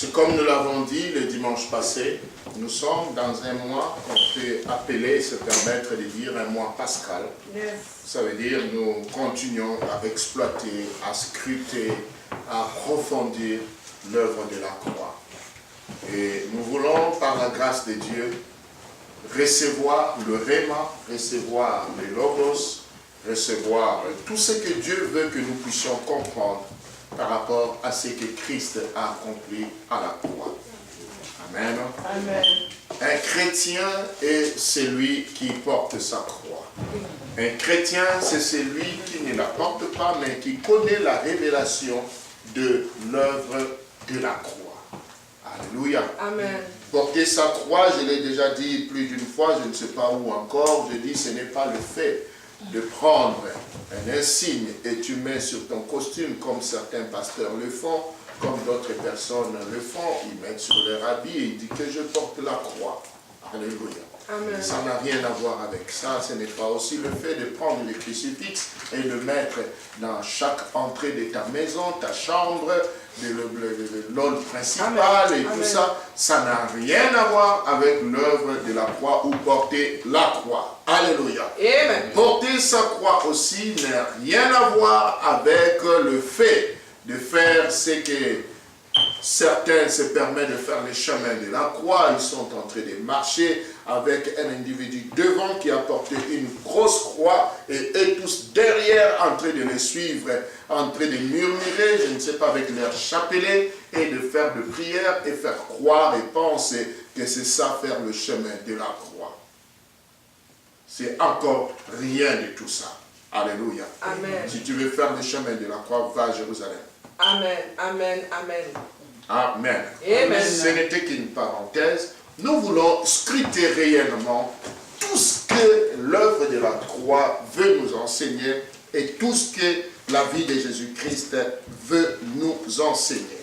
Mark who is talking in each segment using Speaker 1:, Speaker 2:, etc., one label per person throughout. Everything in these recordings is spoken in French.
Speaker 1: C'est comme nous l'avons dit le dimanche passé, nous sommes dans un mois qu'on peut appeler, se permettre de dire un mois pascal.
Speaker 2: Yes.
Speaker 1: Ça veut dire nous continuons à exploiter, à scruter, à approfondir l'œuvre de la croix. Et nous voulons, par la grâce de Dieu, recevoir le Réma, recevoir le Logos, recevoir tout ce que Dieu veut que nous puissions comprendre par rapport à ce que Christ a accompli à la croix. Amen.
Speaker 2: Amen.
Speaker 1: Un chrétien est celui qui porte sa croix. Un chrétien, c'est celui qui ne la porte pas, mais qui connaît la révélation de l'œuvre de la croix. Alléluia.
Speaker 2: Amen.
Speaker 1: Porter sa croix, je l'ai déjà dit plus d'une fois, je ne sais pas où encore, je dis ce n'est pas le fait de prendre un insigne et tu mets sur ton costume comme certains pasteurs le font, comme d'autres personnes le font, ils mettent sur leur habit et ils disent que je porte la croix. Alléluia.
Speaker 2: Amen.
Speaker 1: Ça n'a rien à voir avec ça, ce n'est pas aussi le fait de prendre le crucifix et le mettre dans chaque entrée de ta maison, ta chambre, l'hall principal.
Speaker 2: Amen.
Speaker 1: Et tout
Speaker 2: Amen.
Speaker 1: ça n'a rien à voir avec l'œuvre de la croix ou porter la croix. Alléluia.
Speaker 2: Amen.
Speaker 1: Porter sa croix aussi n'a rien à voir avec le fait de faire ce que certains se permettent de faire les chemins de la croix. Ils sont en train de marcher avec un individu devant qui a porté une grosse croix et eux tous derrière en train de les suivre, en train de murmurer, je ne sais pas, avec leur chapelet et de faire de prières et faire croire et penser que c'est ça faire le chemin de la croix. C'est encore rien de tout ça. Alléluia.
Speaker 2: Amen.
Speaker 1: Si tu veux faire le chemin de la croix, va à Jérusalem.
Speaker 2: Amen. Amen. Amen.
Speaker 1: Amen.
Speaker 2: Amen.
Speaker 1: Ce n'était qu'une parenthèse. Nous voulons scruter réellement tout ce que l'œuvre de la croix veut nous enseigner et tout ce que la vie de Jésus-Christ veut nous enseigner.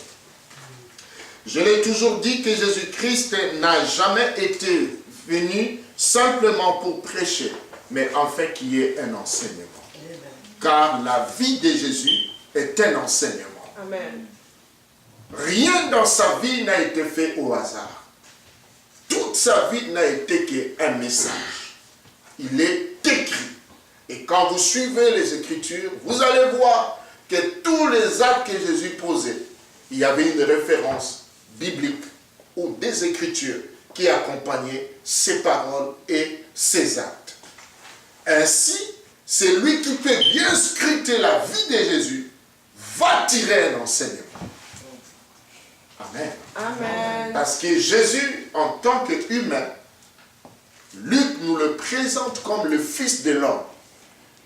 Speaker 1: Je l'ai toujours dit que Jésus-Christ n'a jamais été venu simplement pour prêcher, mais enfin qu'il y ait un enseignement. Car la vie de Jésus est un enseignement.
Speaker 2: Amen.
Speaker 1: Rien dans sa vie n'a été fait au hasard. Toute sa vie n'a été qu'un message. Il est écrit. Et quand vous suivez les Écritures, vous allez voir que tous les actes que Jésus posait, il y avait une référence biblique ou des Écritures qui accompagnaient ses paroles et ses actes. Ainsi, celui qui peut bien scruter la vie de Jésus va tirer un enseignement. Amen.
Speaker 2: Amen.
Speaker 1: Parce que Jésus, en tant qu'humain, Luc nous le présente comme le Fils de l'homme.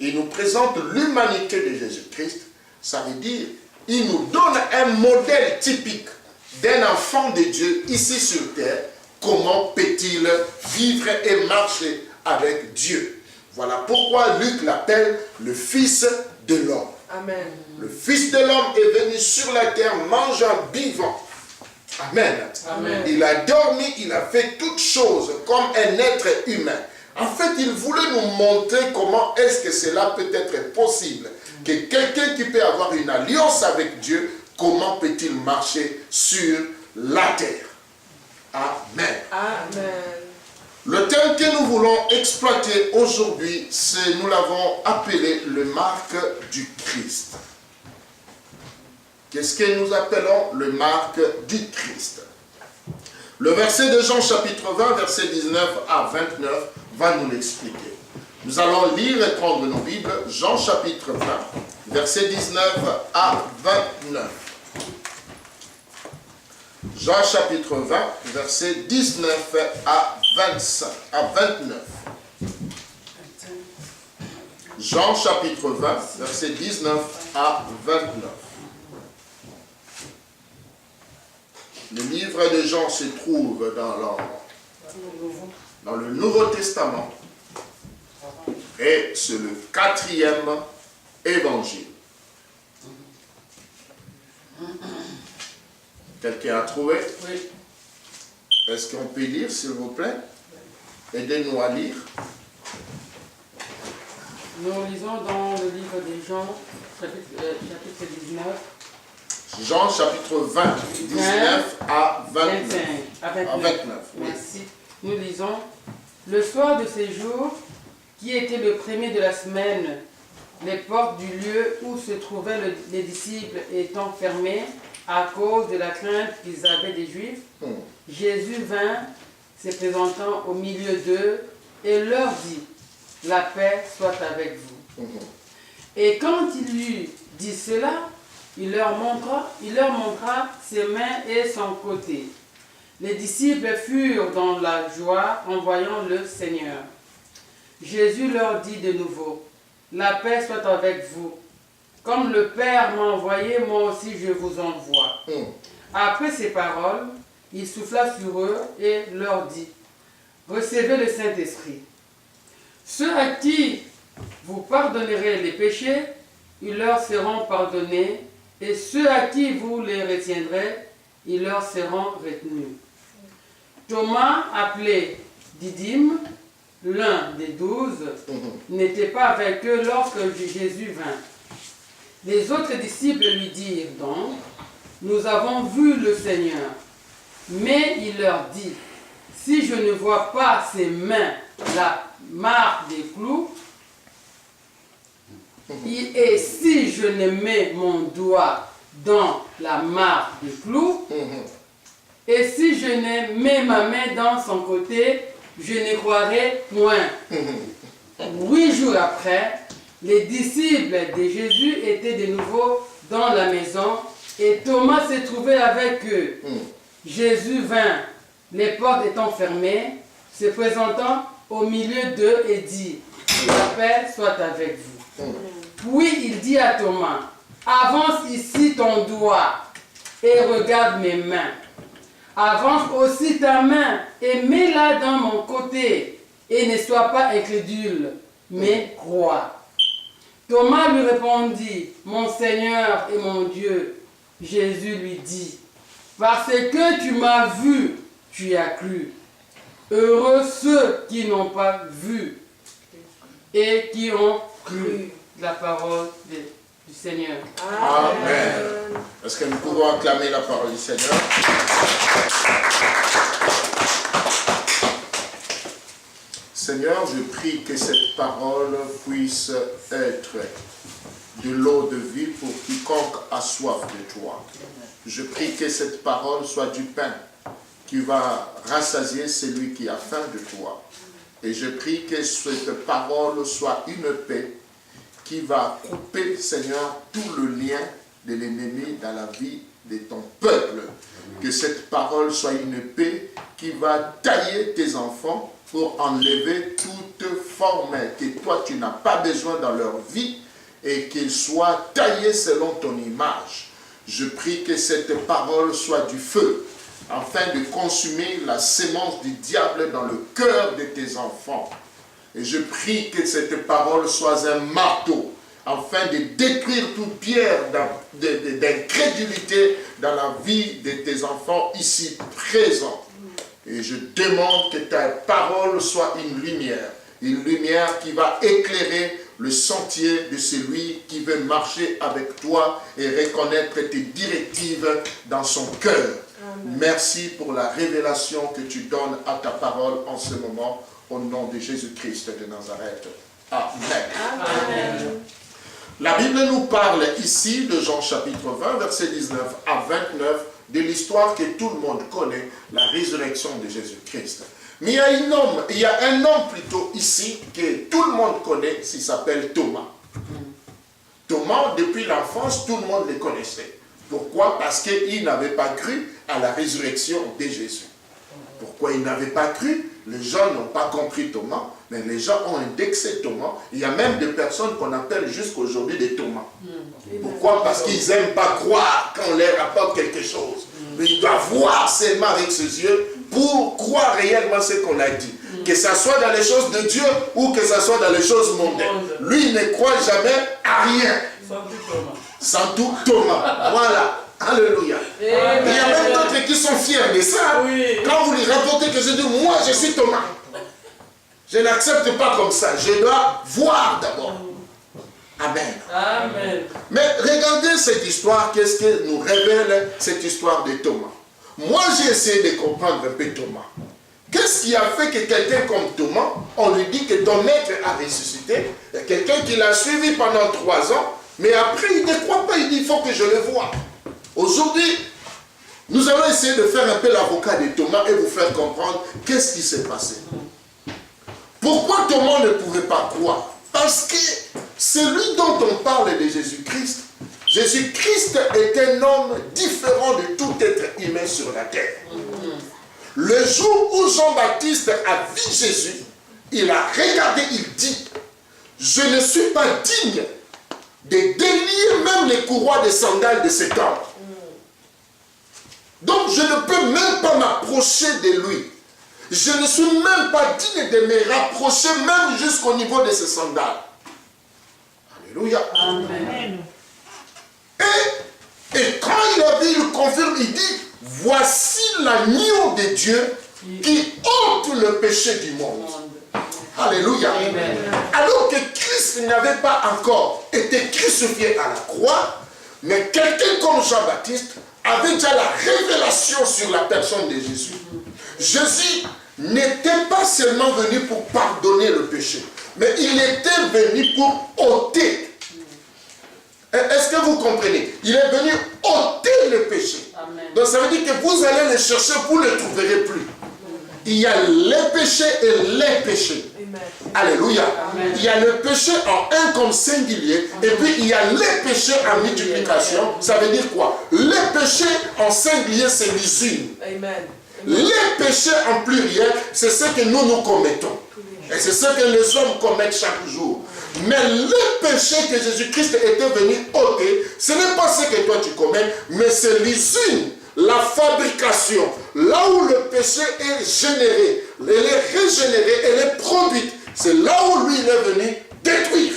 Speaker 1: Il nous présente l'humanité de Jésus-Christ. Ça veut dire, il nous donne un modèle typique d'un enfant de Dieu ici sur terre. Comment peut-il vivre et marcher avec Dieu? Voilà pourquoi Luc l'appelle le Fils de l'homme.
Speaker 2: Amen.
Speaker 1: Le Fils de l'homme est venu sur la terre mangeant, buvant. Amen.
Speaker 2: Amen.
Speaker 1: Il a dormi, il a fait toutes choses comme un être humain. En fait, il voulait nous montrer comment est-ce que cela peut être possible. Que quelqu'un qui peut avoir une alliance avec Dieu, comment peut-il marcher sur la terre? Amen.
Speaker 2: Amen.
Speaker 1: Le thème que nous voulons exploiter aujourd'hui, nous l'avons appelé le marque du Christ. Qu'est-ce que nous appelons le marque du Christ? Le verset de Jean chapitre 20, verset 19 à 29, va nous l'expliquer. Nous allons lire et prendre nos Bibles, Jean chapitre 20, verset 19 à 29. Jean chapitre 20, verset 19 à 29. Jean chapitre 20, verset 19 à 29. Le livre de Jean se trouve dans le Nouveau Testament et c'est le 4e évangile. Quelqu'un a trouvé?
Speaker 3: Oui.
Speaker 1: Est-ce qu'on peut lire, s'il vous plaît? Aidez-nous à lire.
Speaker 3: Nous lisons dans le livre de Jean, chapitre 19.
Speaker 1: Jean chapitre 20, 19 à 29.
Speaker 3: 25 à 29.
Speaker 1: À 29, oui.
Speaker 3: Merci. Nous lisons. Le soir de ces jours, qui était le premier de la semaine, les portes du lieu où se trouvaient les disciples étant fermées à cause de la crainte qu'ils avaient des Juifs, Jésus vint, se présentant au milieu d'eux, et leur dit, la paix soit avec vous. Et quand il eut dit cela, il leur montra ses mains et son côté. Les disciples furent dans la joie en voyant le Seigneur. Jésus leur dit de nouveau, la paix soit avec vous. Comme le Père m'a envoyé, moi aussi je vous envoie. Après ces paroles, il souffla sur eux et leur dit, recevez le Saint-Esprit. Ceux à qui vous pardonnerez les péchés, ils leur seront pardonnés, et ceux à qui vous les retiendrez, ils leur seront retenus. Thomas, appelé Didyme, l'un des 12, n'était pas avec eux lorsque Jésus vint. Les autres disciples lui dirent donc, nous avons vu le Seigneur. Mais il leur dit, si je ne vois pas ses mains, la marque des clous, et si je ne mets mon doigt dans la marque des clous, et si je ne mets ma main dans son côté, je ne croirai point. 8 jours après, les disciples de Jésus étaient de nouveau dans la maison et Thomas se trouvait avec eux. Jésus vint, les portes étant fermées, se présentant au milieu d'eux et dit, la paix soit avec vous. Puis il dit à Thomas, avance ici ton doigt et regarde mes mains. Avance aussi ta main et mets-la dans mon côté et ne sois pas incrédule, mais crois. Thomas lui répondit, mon Seigneur et mon Dieu. Jésus lui dit, parce que tu m'as vu, tu as cru. Heureux ceux qui n'ont pas vu et qui ont cru. La parole du Seigneur.
Speaker 1: Amen. Est-ce que nous pouvons acclamer la parole du Seigneur? Seigneur, je prie que cette parole puisse être de l'eau de vie pour quiconque a soif de toi. Je prie que cette parole soit du pain qui va rassasier celui qui a faim de toi. Et je prie que cette parole soit une paix qui va couper, Seigneur, tout le lien de l'ennemi dans la vie de ton peuple. Que cette parole soit une paix qui va tailler tes enfants pour enlever toute forme que toi tu n'as pas besoin dans leur vie et qu'ils soient taillés selon ton image. Je prie que cette parole soit du feu afin de consumer la sémence du diable dans le cœur de tes enfants. Et je prie que cette parole soit un marteau afin de détruire toute pierre d'incrédulité dans la vie de tes enfants ici présents. Et je demande que ta parole soit une lumière qui va éclairer le sentier de celui qui veut marcher avec toi et reconnaître tes directives dans son cœur. Amen. Merci pour la révélation que tu donnes à ta parole en ce moment, au nom de Jésus-Christ de Nazareth. Amen. Amen. La Bible nous parle ici de Jean chapitre 20, verset 19 à 29, de l'histoire que tout le monde connaît, la résurrection de Jésus-Christ. Mais il y a un homme plutôt ici que tout le monde connaît, il s'appelle Thomas. Thomas, depuis l'enfance, tout le monde le connaissait. Pourquoi? Parce qu'il n'avait pas cru à la résurrection de Jésus. Pourquoi il n'avait pas cru? Les gens n'ont pas compris Thomas, mais les gens ont indexé Thomas. Il y a même des personnes qu'on appelle jusqu'aujourd'hui des Thomas. Pourquoi? Parce qu'ils n'aiment pas croire quand on leur apporte quelque chose. Mais il doit voir seulement avec ses yeux pour croire réellement ce qu'on a dit. Que ce soit dans les choses de Dieu ou que ce soit dans les choses mondaines. Lui, il ne croit jamais à rien. Sans tout Thomas. Voilà. Alléluia. Il y a même d'autres qui sont fiers de ça. Oui. Quand vous lui rapportez que je dis, moi je suis Thomas. Je n'accepte pas comme ça. Je dois voir d'abord. Amen.
Speaker 3: Amen.
Speaker 1: Mais regardez cette histoire, qu'est-ce que nous révèle cette histoire de Thomas. Moi, j'ai essayé de comprendre un peu Thomas. Qu'est-ce qui a fait que quelqu'un comme Thomas, on lui dit que ton maître a ressuscité, quelqu'un qui l'a suivi pendant 3 ans, mais après il ne croit pas, il dit il faut que je le voie. Aujourd'hui, nous allons essayer de faire un peu l'avocat de Thomas et vous faire comprendre qu'est-ce qui s'est passé. Pourquoi Thomas ne pouvait pas croire? Parce que celui dont on parle de Jésus-Christ, Jésus-Christ est un homme différent de tout être humain sur la terre. Le jour où Jean-Baptiste a vu Jésus, il a regardé, il dit, je ne suis pas digne de délier même les courroies des sandales de cet homme. Donc je ne peux même pas m'approcher de lui. Je ne suis même pas digne de me rapprocher même jusqu'au niveau de ses sandales. Alléluia.
Speaker 3: Amen.
Speaker 1: Et quand il a vu, il confirme, il dit, voici l'agneau de Dieu qui ôte le péché du monde. Alléluia.
Speaker 3: Amen.
Speaker 1: Alors que Christ n'avait pas encore été crucifié à la croix, mais quelqu'un comme Jean-Baptiste avait déjà la révélation sur la personne de Jésus. Jésus n'était pas seulement venu pour pardonner le péché, mais il était venu pour ôter. Est-ce que vous comprenez? Il est venu ôter le péché.
Speaker 3: Amen.
Speaker 1: Donc ça veut dire que vous allez le chercher, vous ne le trouverez plus. Il y a les péchés et les péchés.
Speaker 2: Amen.
Speaker 1: Alléluia.
Speaker 3: Amen.
Speaker 1: Il y a le péché en un comme singulier, et puis il y a les péchés en multiplication. Ça veut dire quoi? Les péchés en singulier, c'est l'usine.
Speaker 2: Amen.
Speaker 1: Les péchés en pluriel, c'est ce que nous commettons. Et c'est ce que les hommes commettent chaque jour. Mais le péché que Jésus-Christ était venu ôter, ce n'est pas ce que toi tu commets, mais c'est l'usine, la fabrication. Là où le péché est généré, elle est régénérée, elle est produite. C'est là où lui il est venu détruire.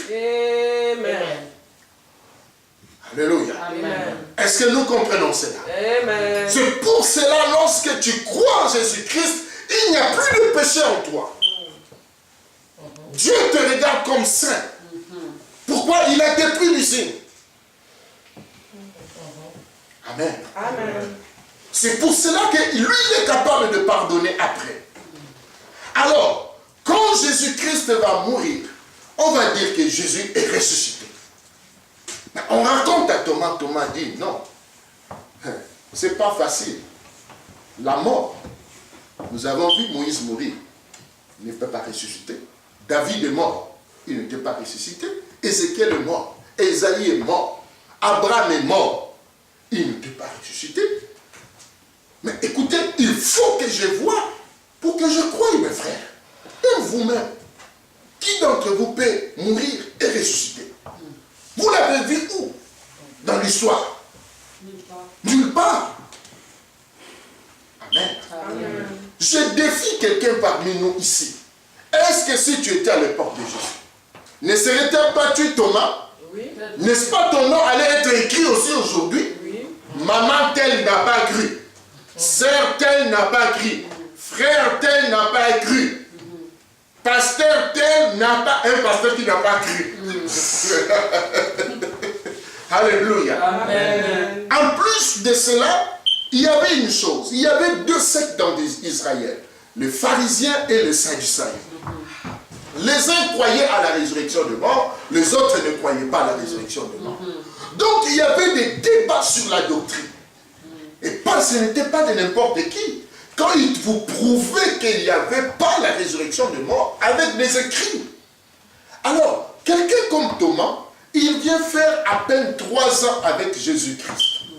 Speaker 2: Amen.
Speaker 1: Alléluia.
Speaker 3: Amen.
Speaker 1: Est-ce que nous comprenons cela?
Speaker 2: Amen.
Speaker 1: C'est pour cela, lorsque tu crois en Jésus-Christ, il n'y a plus de péché en toi. Dieu te regarde comme saint. Pourquoi? Il a détruit l'usine. Amen.
Speaker 2: Amen.
Speaker 1: C'est pour cela que lui, il est capable de pardonner après. Alors, quand Jésus-Christ va mourir, on va dire que Jésus est ressuscité. Mais on raconte à Thomas, Thomas dit, non, c'est pas facile. La mort, nous avons vu Moïse mourir, il ne peut pas ressusciter. David est mort, il n'était pas ressuscité. Ézéchiel est mort, Ésaïe est mort, Abraham est mort, il n'était pas ressuscité. Mais écoutez, il faut que je voie pour que je croie, mes frères. Même vous-même, qui d'entre vous peut mourir et ressusciter? Vous l'avez vu où? Dans l'histoire? Nulle part. Amen.
Speaker 2: Amen.
Speaker 1: Je défie quelqu'un parmi nous ici. Est-ce que si tu étais à l'époque de Jésus, ne serait-il pas tu Thomas?
Speaker 2: Oui.
Speaker 1: N'est-ce pas ton nom allait être écrit aussi aujourd'hui?
Speaker 2: Oui.
Speaker 1: Maman telle n'a pas cru. Sœur telle n'a pas cru. Frère tel n'a pas cru. Pasteur tel n'a pas... Un pasteur qui n'a pas cru. Alléluia.
Speaker 3: Amen.
Speaker 1: En plus de cela, il y avait une chose. Il y avait 2 sectes dans Israël. Les pharisiens et les sadducéens. Les uns croyaient à la résurrection de mort, les autres ne croyaient pas à la résurrection de mort. Donc il y avait des débats sur la doctrine. Et pas, ce n'était pas de n'importe qui. Quand il vous prouvait qu'il n'y avait pas la résurrection de mort avec des écrits. Alors, quelqu'un comme Thomas, il vient faire à peine 3 ans avec Jésus-Christ.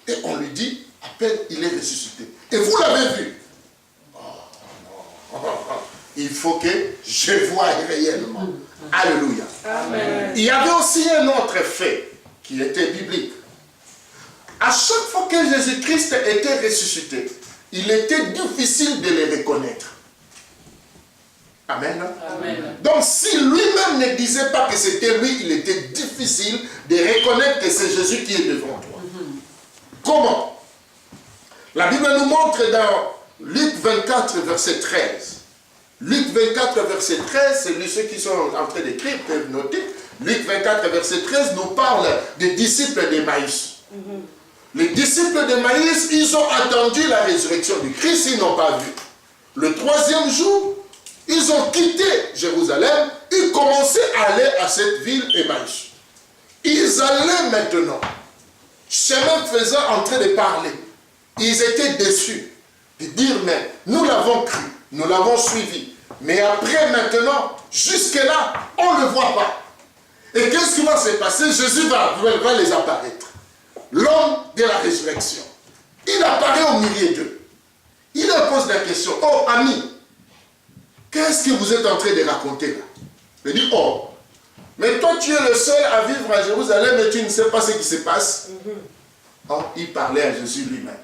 Speaker 1: Et on lui dit, à peine il est ressuscité. Et vous l'avez vu. Il faut que je voie réellement. Alléluia.
Speaker 2: Amen.
Speaker 1: Il y avait aussi un autre fait qui était biblique. À chaque fois que Jésus-Christ était ressuscité, il était difficile de le reconnaître. Amen.
Speaker 3: Amen.
Speaker 1: Donc si lui-même ne disait pas que c'était lui, il était difficile de reconnaître que c'est Jésus qui est devant toi. Comment? La Bible nous montre dans Luc 24, verset 13. Luc 24, verset 13, ceux qui sont en train d'écrire peuvent noter. Luc 24, verset 13, nous parle des disciples d'Emmaüs. Les disciples d'Emmaüs, ils ont attendu la résurrection du Christ, ils n'ont pas vu. Le troisième jour, ils ont quitté Jérusalem, ils commençaient à aller à cette ville Emmaüs. Ils allaient maintenant, chemin faisant, en train de parler. Ils étaient déçus de dire, mais nous l'avons cru, nous l'avons suivi. Mais après, maintenant, jusque-là, on ne le voit pas. Et qu'est-ce qui va se passer? Jésus va les apparaître. L'homme de la résurrection. Il apparaît au milieu d'eux. Il leur pose la question, oh, ami, qu'est-ce que vous êtes en train de raconter là? Il dit, oh, mais toi tu es le seul à vivre à Jérusalem et tu ne sais pas ce qui se passe. Oh, il parlait à Jésus lui-même.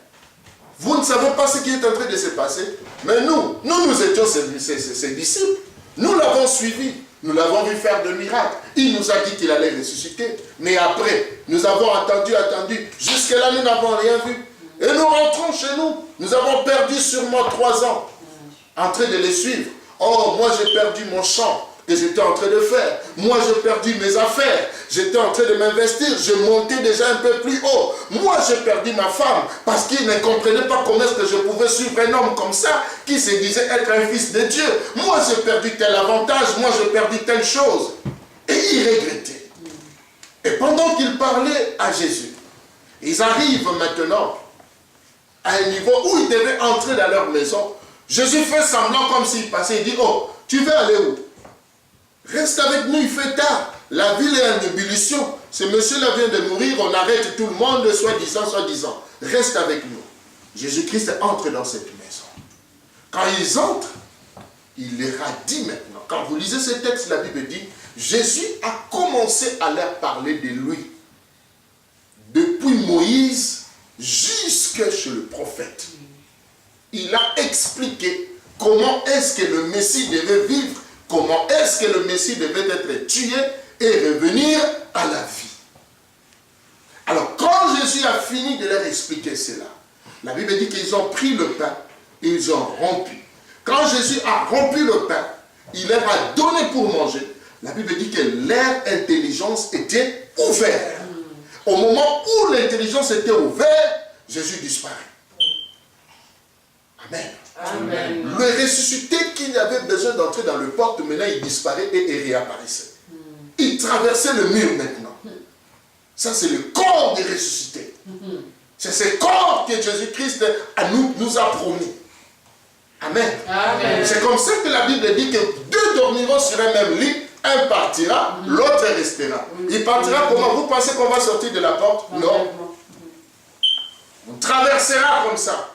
Speaker 1: Vous ne savez pas ce qui est en train de se passer. Mais nous étions ses disciples. Nous l'avons suivi. Nous l'avons vu faire de miracles. Il nous a dit qu'il allait ressusciter. Mais après, nous avons attendu. Jusque-là, nous n'avons rien vu. Et nous rentrons chez nous. Nous avons perdu sûrement 3 ans en train de les suivre. Oh, moi j'ai perdu mon champ que j'étais en train de faire. Moi j'ai perdu mes affaires. J'étais en train de m'investir. Je montais déjà un peu plus haut. Moi j'ai perdu ma femme parce qu'il ne comprenait pas comment est-ce que je pouvais suivre un homme comme ça qui se disait être un fils de Dieu. Moi j'ai perdu tel avantage. Moi j'ai perdu telle chose. Et il regrettait. Et pendant qu'il parlait à Jésus, ils arrivent maintenant à un niveau où ils devaient entrer dans leur maison. Jésus fait semblant comme s'il passait. Il dit, oh, tu veux aller où? Reste avec nous, il fait tard. La ville est en ébullition. Ce monsieur-là vient de mourir, on arrête tout le monde, soi-disant. Reste avec nous. Jésus-Christ entre dans cette maison. Quand ils entrent, il leur a dit maintenant, quand vous lisez ce texte, la Bible dit, Jésus a commencé à leur parler de lui. Depuis Moïse jusque chez le prophète. Il a expliqué comment est-ce que le Messie devait vivre, comment est-ce que le Messie devait être tué et revenir à la vie. Alors, quand Jésus a fini de leur expliquer cela, la Bible dit qu'ils ont pris le pain et ils ont rompu. Quand Jésus a rompu le pain, il leur a donné pour manger. La Bible dit que leur intelligence était ouverte. Au moment où l'intelligence était ouverte, Jésus disparaît. Amen.
Speaker 2: Amen.
Speaker 1: Le ressuscité qui avait besoin d'entrer dans le porte, maintenant il disparaît et il réapparaissait. Il traversait le mur maintenant. Ça c'est le corps des ressuscités. C'est ce corps que Jésus-Christ nous a promis. Amen.
Speaker 2: Amen.
Speaker 1: C'est comme ça que la Bible dit que 2 dormiront sur un même lit, un partira, l'autre restera. Il partira comment? Vous pensez qu'on va sortir de la porte? Non. On traversera comme ça.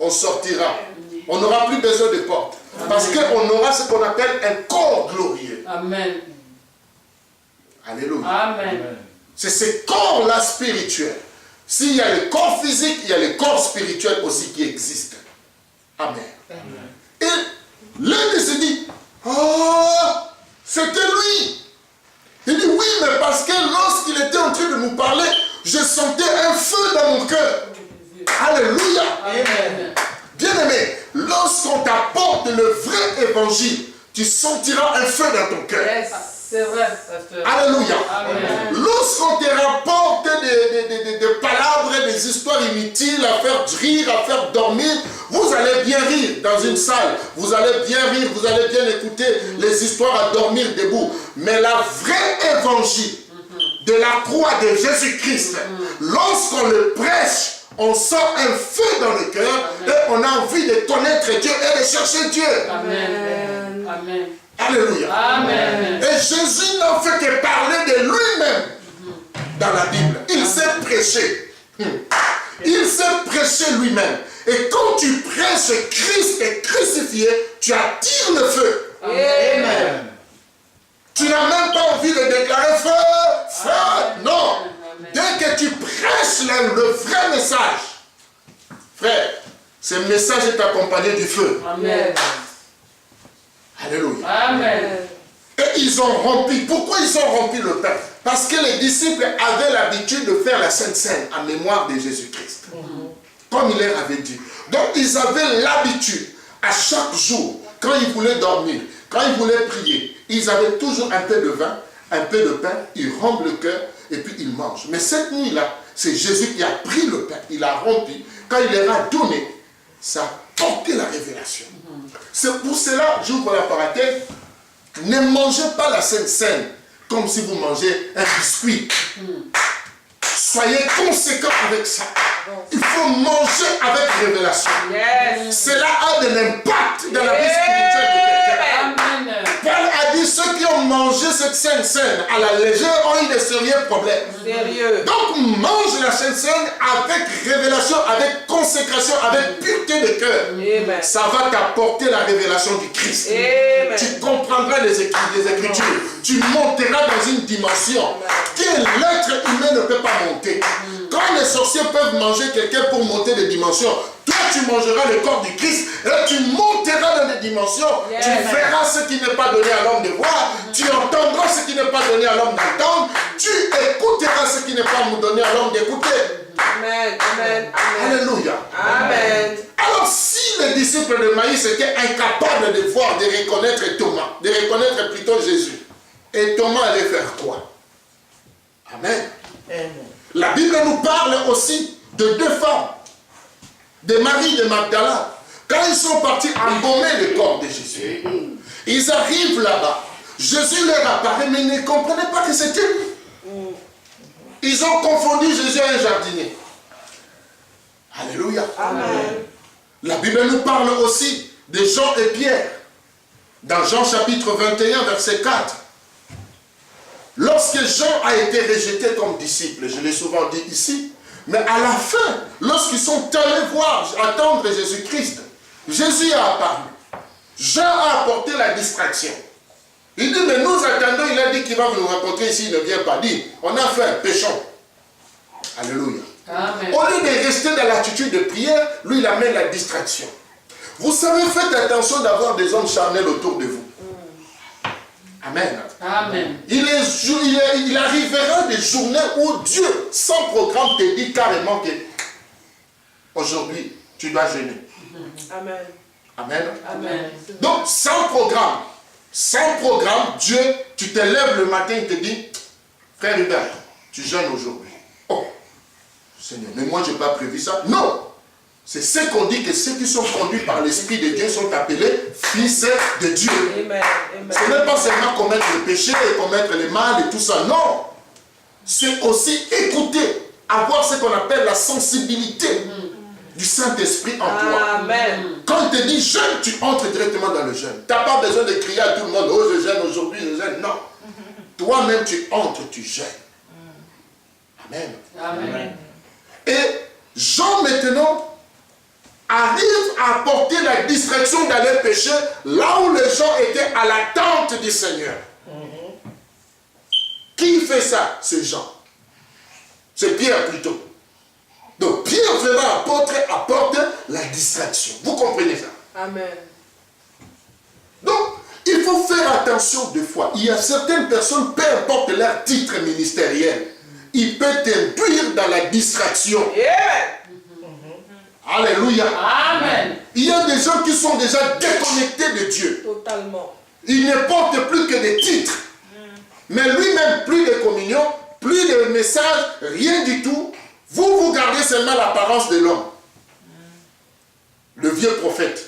Speaker 1: On sortira. On n'aura plus besoin de porte. Parce qu'on aura ce qu'on appelle un corps glorieux.
Speaker 3: Amen.
Speaker 1: Alléluia.
Speaker 3: Amen.
Speaker 1: C'est ce corps-là spirituel. S'il y a le corps physique, il y a le corps spirituel aussi qui existe. Amen. Et l'un se dit, oh, c'était lui. Il dit, oui, mais parce que lorsqu'il était en train de nous parler, je sentais un feu dans mon cœur. Alléluia.
Speaker 3: Amen.
Speaker 1: Bien-aimé, lorsqu'on t'apporte le vrai évangile, tu sentiras un feu dans ton cœur.
Speaker 3: Yes, c'est vrai, pasteur.
Speaker 1: Alléluia.
Speaker 3: Amen.
Speaker 1: Lorsqu'on te rapporte des palabres, des histoires inutiles à faire rire, à faire dormir, vous allez bien rire dans une salle. Vous allez bien rire, vous allez bien écouter les histoires à dormir debout. Mais la vraie évangile de la croix de Jésus-Christ, lorsqu'on le prêche, on sent un feu dans le cœur et on a envie de connaître Dieu et de chercher Dieu.
Speaker 3: Amen. Amen.
Speaker 1: Alléluia.
Speaker 3: Amen.
Speaker 1: Et Jésus n'a fait que parler de lui-même dans la Bible. Il s'est prêché. Il s'est prêché lui-même. Et quand tu prêches Christ est crucifié, tu attires le feu.
Speaker 3: Amen.
Speaker 1: Tu n'as même pas envie de déclarer feu, feu. Non. Dès que tu prêches le vrai message, frère, ce message est accompagné du feu.
Speaker 3: Amen.
Speaker 1: Alléluia.
Speaker 3: Amen.
Speaker 1: Et ils ont rempli. Pourquoi ils ont rempli le pain? Parce que les disciples avaient l'habitude de faire la Sainte Seine en mémoire de Jésus-Christ. Comme il leur avait dit. Donc ils avaient l'habitude, à chaque jour, quand ils voulaient dormir, quand ils voulaient prier, ils avaient toujours un peu de vin, un peu de pain, il remplit le cœur et puis il mange. Mais cette nuit-là, c'est Jésus qui a pris le pain, il a rempli. Quand il leur a donné, ça a porté la révélation. C'est pour cela, j'ouvre la parenthèse, ne mangez pas la Sainte Seine comme si vous mangez un biscuit. Soyez conséquents avec ça. Il faut manger avec révélation.
Speaker 2: Yes.
Speaker 1: Cela a de l'impact dans la vie spirituelle de quelqu'un.
Speaker 3: Amen.
Speaker 1: Paul a dit, ceux qui ont mangé cette Sainte Seine à la légère ont eu de sérieux problèmes.
Speaker 2: Sérieux.
Speaker 1: Donc mange la Sainte Seine avec révélation, avec consécration, avec pureté de cœur.
Speaker 2: Amen.
Speaker 1: Ça va t'apporter la révélation du Christ.
Speaker 2: Amen.
Speaker 1: Tu comprendras les Écritures. Tu monteras dans une dimension que l'être humain ne peut pas monter. Quand les sorciers peuvent manger quelqu'un pour monter des dimensions, toi tu mangeras le corps du Christ et tu monteras dans des dimensions.
Speaker 2: Yes.
Speaker 1: Tu verras ce qui n'est pas donné à l'homme de voir. Tu entendras ce qui n'est pas donné à l'homme d'entendre. Tu écouteras ce qui n'est pas donné à l'homme d'écouter.
Speaker 2: Amen. Amen. Amen.
Speaker 1: Alléluia.
Speaker 2: Amen.
Speaker 1: Alors si les disciples de Maïs étaient incapables de voir, de reconnaître Thomas, de reconnaître plutôt Jésus, et Thomas allait faire quoi? Amen. La Bible nous parle aussi de deux femmes, de Marie de Magdala. Quand ils sont partis embaumer le corps de Jésus, ils arrivent là-bas. Jésus leur apparaît, mais ils ne comprenaient pas que c'était lui. Ils ont confondu Jésus à un jardinier. Alléluia.
Speaker 2: Amen.
Speaker 1: La Bible nous parle aussi de Jean et Pierre. Dans Jean chapitre 21, verset 4. Lorsque Jean a été rejeté comme disciple, je l'ai souvent dit ici, mais à la fin, lorsqu'ils sont allés voir, attendre Jésus-Christ, Jésus a apparu. Jean a apporté la distraction. Il dit, mais nous attendons, il a dit qu'il va nous rencontrer ici, il ne vient pas dire, on a fait, péchons. Alléluia.
Speaker 3: Amen.
Speaker 1: Au lieu de rester dans l'attitude de prière, lui il amène la distraction. Vous savez, faites attention d'avoir des hommes charnels autour de vous. Amen.
Speaker 3: Amen.
Speaker 1: Il arrivera des journées où Dieu, sans programme, te dit carrément que aujourd'hui, tu dois jeûner.
Speaker 2: Amen.
Speaker 1: Amen.
Speaker 3: Amen.
Speaker 1: Donc, sans programme, Dieu, tu te lèves le matin, il te dit, frère Hubert, tu jeûnes aujourd'hui. Oh, Seigneur, mais moi, je n'ai pas prévu ça. Non. C'est ce qu'on dit que ceux qui sont conduits par l'Esprit de Dieu sont appelés fils de Dieu.
Speaker 2: Amen. Amen.
Speaker 1: Ce n'est pas seulement commettre le péché et commettre le mal et tout ça, non. C'est aussi écouter, avoir ce qu'on appelle la sensibilité du Saint-Esprit en toi.
Speaker 2: Amen.
Speaker 1: Quand il te dit jeûne, tu entres directement dans le jeûne. Tu n'as pas besoin de crier à tout le monde, oh je jeûne aujourd'hui, je jeûne. Non. Toi-même tu entres, tu jeûnes. Amen.
Speaker 3: Amen.
Speaker 1: Et Jean maintenant arrive à apporter la distraction d'aller pécher là où les gens étaient à l'attente du Seigneur. Qui fait ça? C'est Jean. C'est Pierre plutôt. Donc Pierre vraiment apporte la distraction. Vous comprenez ça?
Speaker 2: Amen.
Speaker 1: Donc il faut faire attention des fois. Il y a certaines personnes, peu importe leur titre ministériel, il peut t'induire dans la distraction.
Speaker 2: Amen.
Speaker 1: Alléluia.
Speaker 3: Amen.
Speaker 1: Il y a des gens qui sont déjà déconnectés de Dieu.
Speaker 2: Totalement.
Speaker 1: Il ne porte plus que des titres. Mais lui-même, plus de communion, plus de messages, rien du tout. Vous gardez seulement l'apparence de l'homme. Le vieux prophète.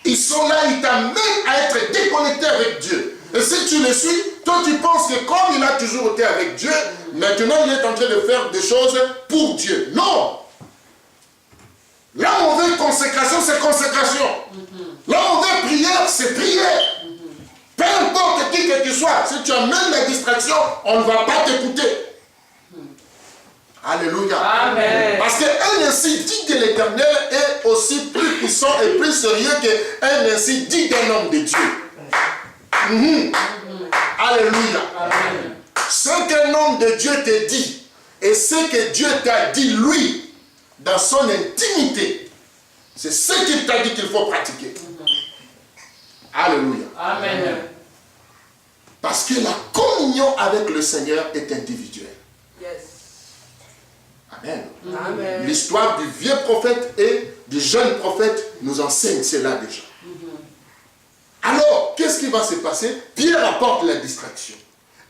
Speaker 1: Ils sont là, ils t'amènent à être déconnecté avec Dieu. Et si tu le suis, toi tu penses que comme il a toujours été avec Dieu, maintenant il est en train de faire des choses pour Dieu. Non! Là où on veut consécration, c'est consécration. Là où on veut prière, c'est prière. Peu importe qui que tu sois, si tu amènes la distraction, on ne va pas t'écouter. Alléluia.
Speaker 3: Amen.
Speaker 1: Parce qu'un ainsi dit de l'Éternel est aussi plus puissant et plus sérieux qu'un ainsi dit d'un homme de Dieu. Alléluia.
Speaker 3: Amen.
Speaker 1: Ce qu'un homme de Dieu te dit et ce que Dieu t'a dit lui, dans son intimité, c'est ce qu'il t'a dit qu'il faut pratiquer. Alléluia.
Speaker 3: Amen.
Speaker 1: Parce que la communion avec le Seigneur est individuelle.
Speaker 2: Yes.
Speaker 1: Amen.
Speaker 2: Amen.
Speaker 1: L'histoire du vieux prophète et du jeune prophète nous enseigne cela déjà. Alors, qu'est-ce qui va se passer? Pierre apporte la distraction.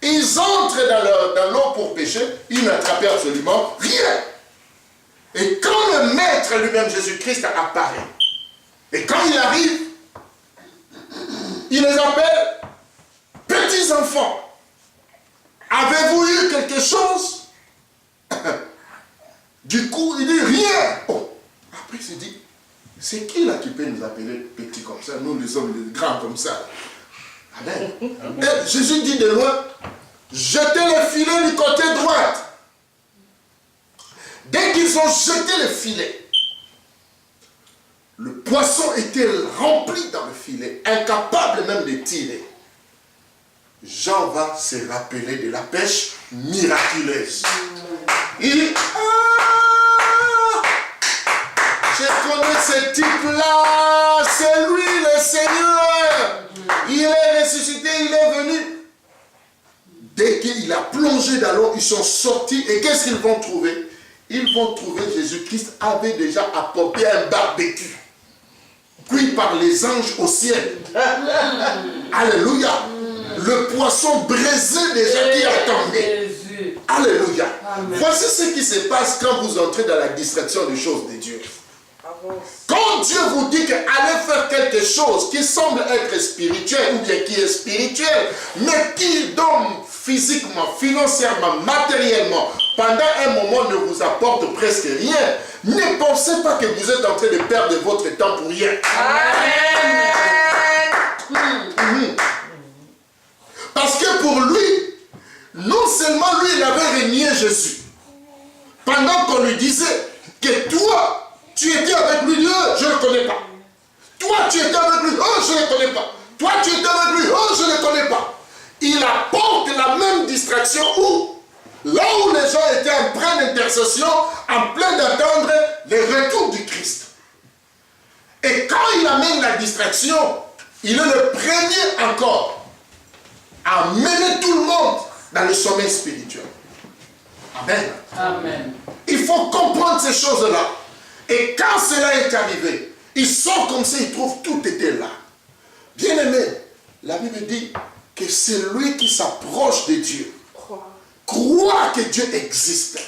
Speaker 1: Ils entrent dans l'eau pour pêcher, ils n'attrapaient absolument rien. Et quand le maître lui-même, Jésus-Christ, apparaît, et quand il arrive, il les appelle petits enfants. Avez-vous eu quelque chose? Du coup, il dit rien. Oh. Après, il se dit, c'est qui là qui peut nous appeler petits comme ça? Nous, nous sommes les grands comme ça. Amen. Et Jésus dit de loin, jetez le filet du côté droite. Dès qu'ils ont jeté le filet, le poisson était rempli dans le filet, incapable même de tirer. Jean va se rappeler de la pêche miraculeuse. Il dit, ah, je connais ce type-là, c'est lui le Seigneur. Il est ressuscité, il est venu. Dès qu'il a plongé dans l'eau, ils sont sortis. Et qu'est-ce qu'ils vont trouver? Ils vont trouver Jésus-Christ avait déjà apporté un barbecue, cuit par les anges au ciel. Alléluia. Le poisson braisé déjà qui attendait. Alléluia. Amen. Voici ce qui se passe quand vous entrez dans la distraction des choses de Dieu. Quand Dieu vous dit qu'allez faire quelque chose qui semble être spirituel ou bien qui est spirituel, mais qui donne physiquement, financièrement, matériellement, pendant un moment ne vous apporte presque rien, ne pensez pas que vous êtes en train de perdre votre temps pour rien. Amen. Parce que pour lui, non seulement lui, il avait renié Jésus, pendant qu'on lui disait que toi, tu étais avec lui, je ne le connais pas. Toi, tu étais avec lui, oh, je ne le connais pas. Toi, tu étais avec lui, oh, je ne le connais pas. Il apporte la même distraction où, là où les gens étaient en pleine intercession, en plein d'attendre le retour du Christ. Et quand il amène la distraction, il est le premier encore à mener tout le monde dans le sommeil spirituel. Amen. Amen. Il faut comprendre ces choses-là. Et quand cela est arrivé, ils sont comme ça, ils trouvent tout était là. Bien aimé, la Bible dit que c'est lui qui s'approche de Dieu. Croit que Dieu existe.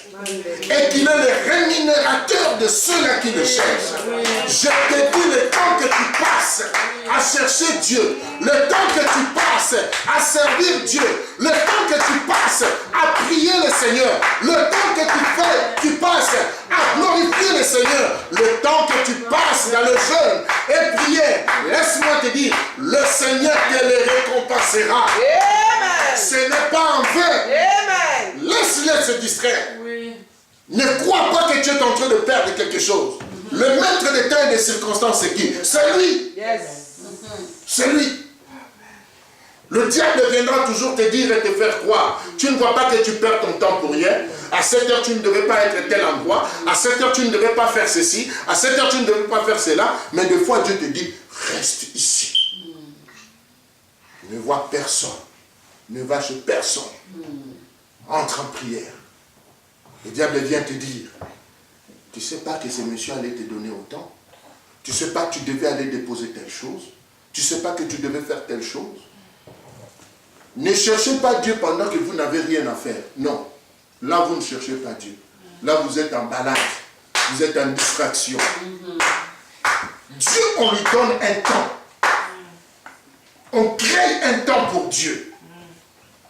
Speaker 1: Et qu'il est le rémunérateur de ceux-là qui le cherchent. Je te dis, le temps que tu passes à chercher Dieu, le temps que tu passes à servir Dieu, le temps que tu passes à prier le Seigneur, le temps que tu passes à glorifier le Seigneur, le temps que tu passes dans le jeûne et prière, laisse-moi te dire, le Seigneur te le récompensera. Amen. Ce n'est pas en vain. Amen. Laisse-les se distraire. Oui. Ne crois pas que tu es en train de perdre quelque chose. Le maître des temps et des circonstances, c'est qui? C'est lui. Yes. C'est lui. Le diable viendra toujours te dire et te faire croire. Tu ne vois pas que tu perds ton temps pour rien. À 7 heures, tu ne devais pas être tel endroit. À 7 heures, tu ne devais pas faire ceci. À 7 heures, tu ne devais pas faire cela. Mais des fois, Dieu te dit, reste ici. Ne vois personne. Ne va chez personne. Entre en prière. Le diable vient te dire, tu ne sais pas que ce monsieur allait te donner autant. Tu ne sais pas que tu devais aller déposer telle chose. Tu ne sais pas que tu devais faire telle chose. Ne cherchez pas Dieu pendant que vous n'avez rien à faire. Non. Là, vous ne cherchez pas Dieu. Là, vous êtes en balade. Vous êtes en distraction. Dieu, on lui donne un temps. On crée un temps pour Dieu.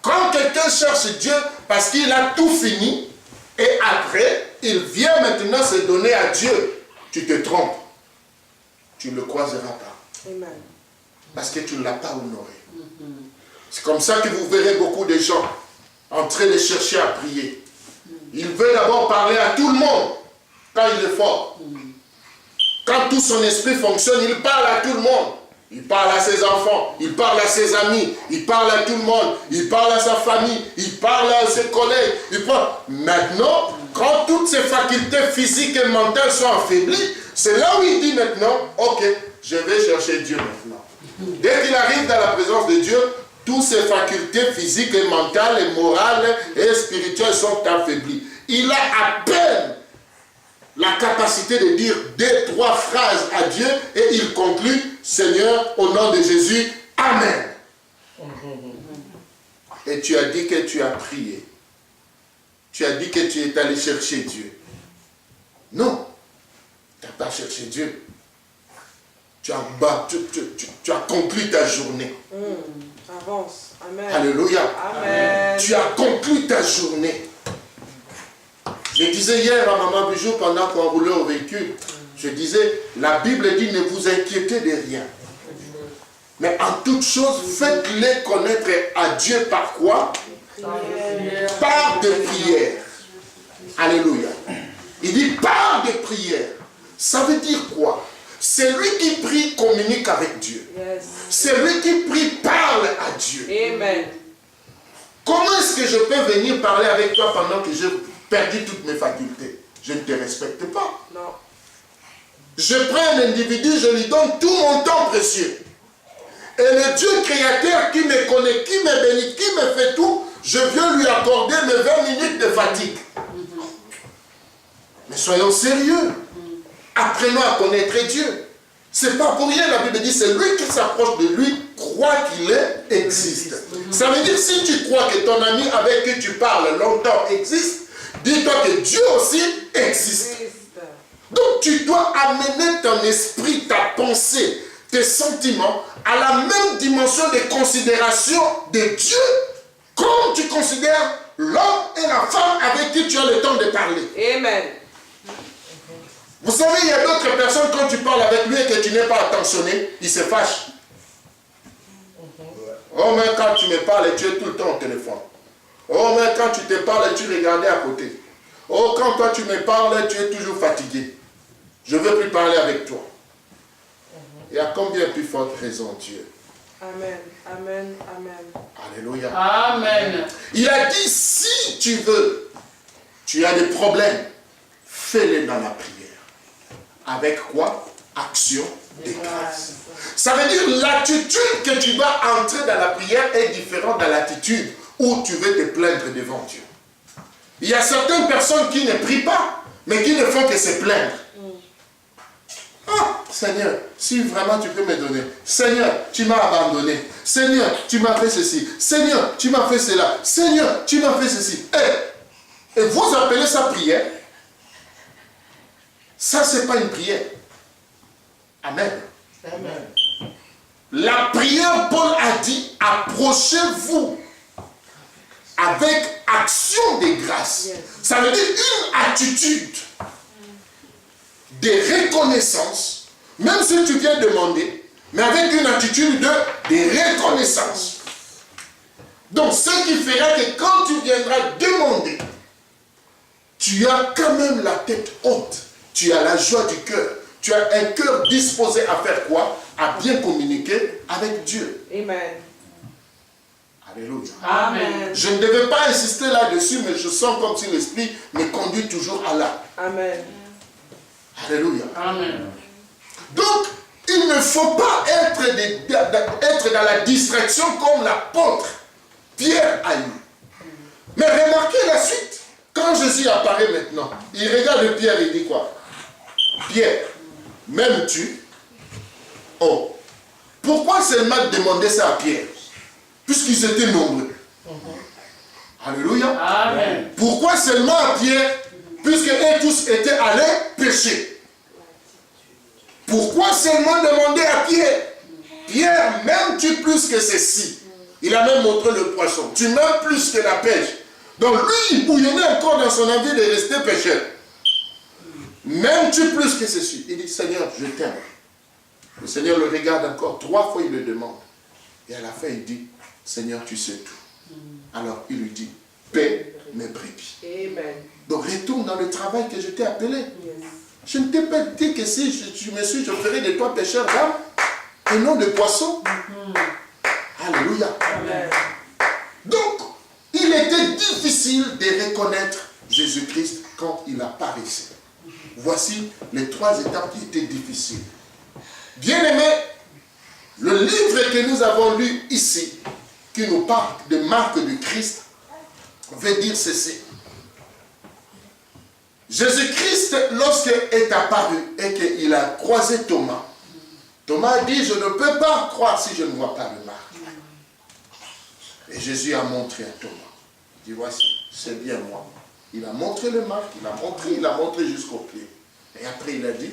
Speaker 1: Quand quelqu'un cherche Dieu parce qu'il a tout fini, et après, il vient maintenant se donner à Dieu, tu te trompes. Tu ne le croiseras pas. Amen. Parce que tu ne l'as pas honoré. C'est comme ça que vous verrez beaucoup de gens en train de chercher à prier. Il veut d'abord parler à tout le monde quand il est fort. Quand tout son esprit fonctionne, il parle à tout le monde. Il parle à ses enfants, il parle à ses amis, il parle à tout le monde, il parle à sa famille, il parle à ses collègues. Maintenant, quand toutes ses facultés physiques et mentales sont affaiblies, c'est là où il dit maintenant, ok, je vais chercher Dieu maintenant. Dès qu'il arrive dans la présence de Dieu, toutes ses facultés physiques et mentales et morales et spirituelles sont affaiblies. Il a à peine la capacité de dire 2-3 phrases à Dieu et il conclut, Seigneur, au nom de Jésus, Amen. et tu as dit que tu as prié. Tu as dit que tu es allé chercher Dieu. Non, tu n'as pas cherché Dieu. Tu as conclu ta journée.
Speaker 2: Avance. Amen.
Speaker 1: Alléluia.
Speaker 2: Amen.
Speaker 1: Tu as conclu ta journée. Je disais hier à Maman Bijou pendant qu'on roulait au véhicule, je disais, la Bible dit ne vous inquiétez de rien. Mais en toute chose, faites-les connaître à Dieu par quoi? Par de prières. Alléluia. Il dit par de prières. Ça veut dire quoi? Celui qui prie communique avec Dieu.
Speaker 2: Yes.
Speaker 1: Celui qui prie parle à Dieu.
Speaker 2: Amen.
Speaker 1: Comment est-ce que je peux venir parler avec toi pendant que j'ai perdu toutes mes facultés? Je ne te respecte pas.
Speaker 2: Non.
Speaker 1: Je prends un individu, je lui donne tout mon temps précieux. Et le Dieu créateur qui me connaît, qui me bénit, qui me fait tout, je viens lui accorder mes 20 minutes de fatigue. Mais soyons sérieux. Apprenons à connaître Dieu. C'est pas pour rien, la Bible dit, c'est lui qui s'approche de lui, croit qu'il existe. Ça veut dire, si tu crois que ton ami avec qui tu parles longtemps existe, dis-toi que Dieu aussi existe. Donc tu dois amener ton esprit, ta pensée, tes sentiments à la même dimension de considération de Dieu, comme tu considères l'homme et la femme avec qui tu as le temps de parler.
Speaker 2: Amen.
Speaker 1: Vous savez, il y a d'autres personnes, quand tu parles avec lui et que tu n'es pas attentionné, il se fâche. Oh, mais quand tu me parles, tu es tout le temps au téléphone. Oh, mais quand tu te parles, tu regardais à côté. Oh, quand toi tu me parles, tu es toujours fatigué. Je ne veux plus parler avec toi. Et à combien plus forte raison, Dieu?
Speaker 2: Amen. Amen. Amen.
Speaker 1: Alléluia.
Speaker 3: Amen.
Speaker 1: Il a dit, si tu veux, tu as des problèmes, fais-les dans la prière. Avec quoi? Action de grâce. Ça veut dire l'attitude que tu vas entrer dans la prière est différente de l'attitude où tu veux te plaindre devant Dieu. Il y a certaines personnes qui ne prient pas, mais qui ne font que se plaindre. Ah, Seigneur, si vraiment tu peux me donner. Seigneur, tu m'as abandonné. Seigneur, tu m'as fait ceci. Seigneur, tu m'as fait cela. Seigneur, tu m'as fait ceci. Et vous appelez ça prière? Ça, ce n'est pas une prière. Amen.
Speaker 2: Amen.
Speaker 1: La prière, Paul a dit, approchez-vous avec action de grâce. Yes. Ça veut dire une attitude de reconnaissance, même si tu viens demander, mais avec une attitude de reconnaissance. Donc, ce qui fera que quand tu viendras demander, tu as quand même la tête haute, tu as la joie du cœur, tu as un cœur disposé à faire quoi? À bien communiquer avec Dieu.
Speaker 2: Amen.
Speaker 1: Alléluia.
Speaker 2: Amen.
Speaker 1: Je ne devais pas insister là-dessus, mais je sens comme si l'Esprit me conduit toujours à là.
Speaker 2: Amen.
Speaker 1: Alléluia.
Speaker 3: Amen.
Speaker 1: Donc, il ne faut pas être dans la distraction comme l'apôtre Pierre a eu. Mais remarquez la suite. Quand Jésus apparaît maintenant, il regarde Pierre et dit quoi? Pierre, m'aimes-tu? Oh, pourquoi seulement demander ça à Pierre? Puisqu'ils étaient nombreux. Alléluia.
Speaker 3: Amen.
Speaker 1: Pourquoi seulement à Pierre? Puisque eux tous étaient allés pécher. Pourquoi seulement demander à Pierre? Pierre, m'aimes-tu plus que ceci? Il a même montré le poisson. Tu m'aimes plus que la pêche. Donc lui, il bouillonnait encore dans son envie de rester pécheur. M'aimes-tu plus que ceci? Il dit, Seigneur, je t'aime. Le Seigneur le regarde encore. 3 fois, il le demande. Et à la fin, il dit, Seigneur, tu sais tout. Alors, il lui dit, paie mes brebis.
Speaker 2: Amen.
Speaker 1: Donc, retourne dans le travail que je t'ai appelé. Yes. Je ne t'ai pas dit que si je me suis, je ferai de toi pécheur d'âme et non de poisson. Alléluia.
Speaker 2: Amen.
Speaker 1: Donc, il était difficile de reconnaître Jésus-Christ quand il apparaissait. Voici les 3 étapes qui étaient difficiles. Bien-aimés, le livre que nous avons lu ici, qui nous parle de marques de Christ, veut dire ceci. Jésus-Christ, lorsqu'il est apparu et qu'il a croisé Thomas, Thomas a dit, je ne peux pas croire si je ne vois pas le marque. Et Jésus a montré à Thomas. Il dit, voici, c'est bien moi. Il a montré le marque, il a montré jusqu'au pied. Et après il a dit,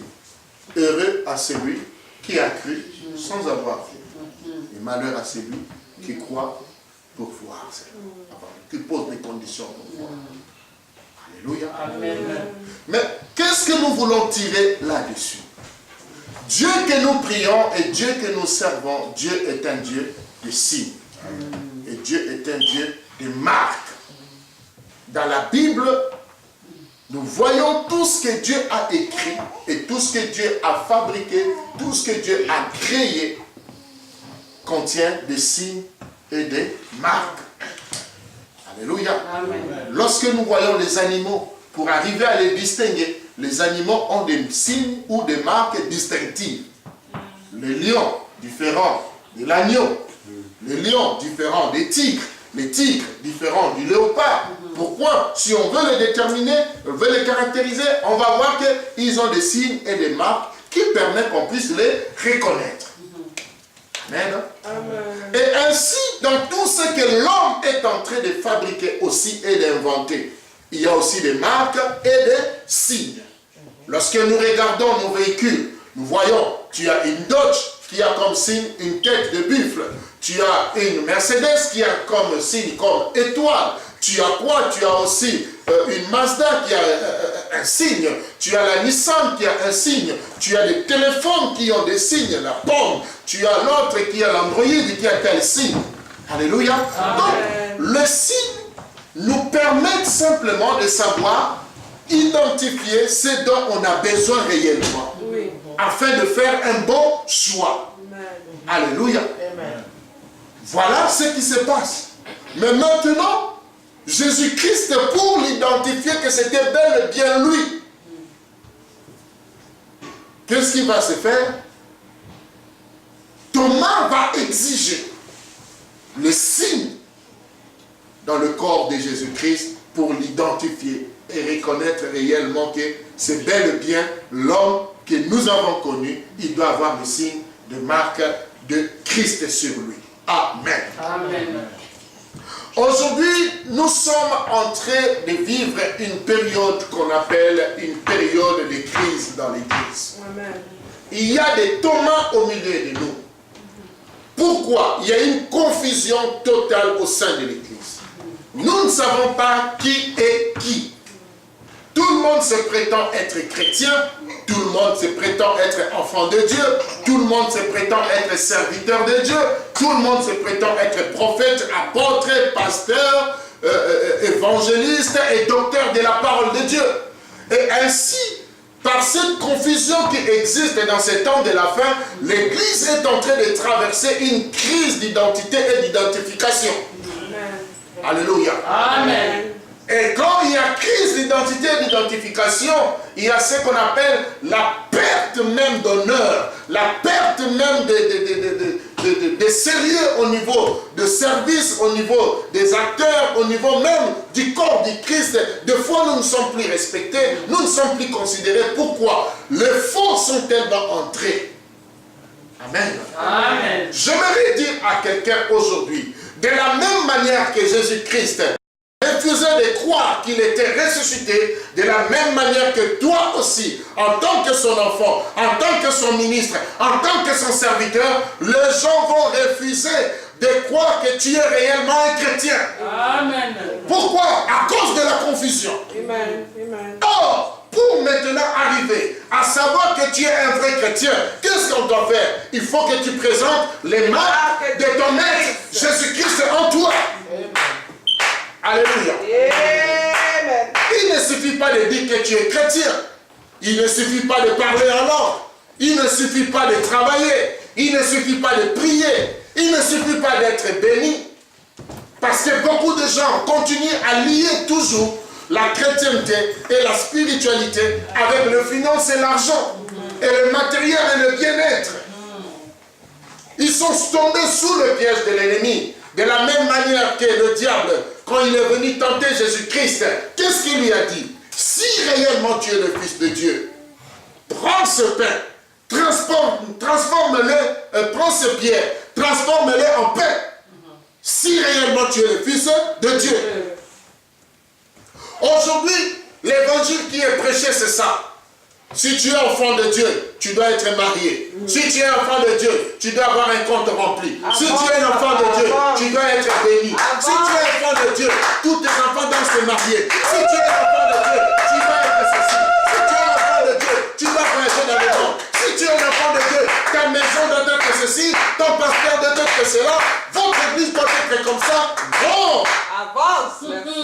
Speaker 1: heureux à celui qui a cru sans avoir vu. Et malheur à celui qui croit pour voir. Qui pose des conditions pour voir. Alléluia.
Speaker 3: Amen.
Speaker 1: Mais qu'est-ce que nous voulons tirer là-dessus? Dieu que nous prions et Dieu que nous servons, Dieu est un Dieu de signes. Et Dieu est un Dieu de marques. Dans la Bible, nous voyons tout ce que Dieu a écrit et tout ce que Dieu a fabriqué, tout ce que Dieu a créé contient des signes et des marques. Alléluia.
Speaker 3: Amen.
Speaker 1: Lorsque nous voyons les animaux, pour arriver à les distinguer, les animaux ont des signes ou des marques distinctives. Le lion, différent de l'agneau. Le lion, différent des tigres. Les tigres, différents du léopard. Pourquoi? Si on veut les déterminer, on veut les caractériser, on va voir qu'ils ont des signes et des marques qui permettent qu'on puisse les reconnaître. Amen.
Speaker 2: Amen.
Speaker 1: Et ainsi, dans tout ce que l'homme est en train de fabriquer aussi et d'inventer, il y a aussi des marques et des signes. Lorsque nous regardons nos véhicules, nous voyons, tu as une Dodge qui a comme signe une tête de buffle. Tu as une Mercedes qui a comme signe, comme étoile. Tu as quoi? Tu as aussi une Mazda qui a un signe. Tu as la Nissan qui a un signe. Tu as des téléphones qui ont des signes. La pomme. Tu as l'autre qui a l'Android qui a tel signe. Alléluia. Donc, les signes nous permettent simplement de savoir identifier ce dont on a besoin réellement.
Speaker 2: Oui.
Speaker 1: Afin de faire un bon choix.
Speaker 2: Amen.
Speaker 1: Alléluia.
Speaker 2: Amen.
Speaker 1: Voilà ce qui se passe. Mais maintenant, Jésus-Christ, pour l'identifier que c'était bel et bien lui, qu'est-ce qui va se faire? Thomas va exiger le signe dans le corps de Jésus-Christ pour l'identifier et reconnaître réellement que c'est bel et bien l'homme que nous avons connu. Il doit avoir le signe de marque de Christ sur lui. Amen.
Speaker 3: Amen.
Speaker 1: Aujourd'hui, nous sommes en train de vivre une période qu'on appelle une période de crise dans l'Église.
Speaker 2: Amen.
Speaker 1: Il y a des Thomas au milieu de nous. Pourquoi? Il y a une confusion totale au sein de l'Église. Nous ne savons pas qui est qui. Tout le monde se prétend être chrétien, tout le monde se prétend être enfant de Dieu, tout le monde se prétend être serviteur de Dieu, tout le monde se prétend être prophète, apôtre, pasteur, évangéliste et docteur de la parole de Dieu. Et ainsi, par cette confusion qui existe dans ces temps de la fin, l'Église est en train de traverser une crise d'identité et d'identification. Alléluia.
Speaker 3: Amen.
Speaker 1: Et quand il y a crise d'identité et d'identification, il y a ce qu'on appelle la perte même d'honneur, la perte même de sérieux au niveau de service, au niveau des acteurs, au niveau même du corps du Christ. Des fois, nous ne sommes plus respectés, nous ne sommes plus considérés. Pourquoi? Les faux sont tellement entrés. Amen.
Speaker 3: Amen.
Speaker 1: J'aimerais dire à quelqu'un aujourd'hui, de la même manière que Jésus-Christ refusait de croire qu'il était ressuscité, de la même manière que toi aussi, en tant que son enfant, en tant que son ministre, en tant que son serviteur, les gens vont refuser de croire que tu es réellement un chrétien.
Speaker 3: Amen.
Speaker 1: Pourquoi? À cause de la confusion.
Speaker 2: Amen. Amen.
Speaker 1: Or, pour maintenant arriver à savoir que tu es un vrai chrétien, qu'est-ce qu'on doit faire? Il faut que tu présentes les marques de ton maître, Jésus-Christ en toi. Alléluia.
Speaker 2: Amen.
Speaker 1: Il ne suffit pas de dire que tu es chrétien. Il ne suffit pas de parler en langue. Il ne suffit pas de travailler. Il ne suffit pas de prier. Il ne suffit pas d'être béni. Parce que beaucoup de gens continuent à lier toujours la chrétienté et la spiritualité avec le finance et l'argent, et le matériel et le bien-être. Ils sont tombés sous le piège de l'ennemi. De la même manière que le diable, quand il est venu tenter Jésus-Christ, qu'est-ce qu'il lui a dit? Si réellement tu es le Fils de Dieu, prends ce pain, transforme-le, prends ce pierre, transforme-le en pain. Si si réellement tu es le Fils de Dieu. Aujourd'hui, l'évangile qui est prêché, c'est ça. Si tu es enfant de Dieu, tu dois être marié. Si tu es enfant de Dieu, tu dois avoir un compte rempli. Si tu es un enfant de Dieu, tu dois être béni. Si tu es enfant de Dieu, tous tes enfants doivent se marier. Si tu es enfant de Dieu, tu dois être ceci. Si tu es enfant de Dieu, tu dois voyager dans le monde. Si tu es un enfant de Dieu, ta maison doit être ceci, ton pasteur doit être cela, votre église doit être comme ça. Bon!
Speaker 2: Avance. Merci.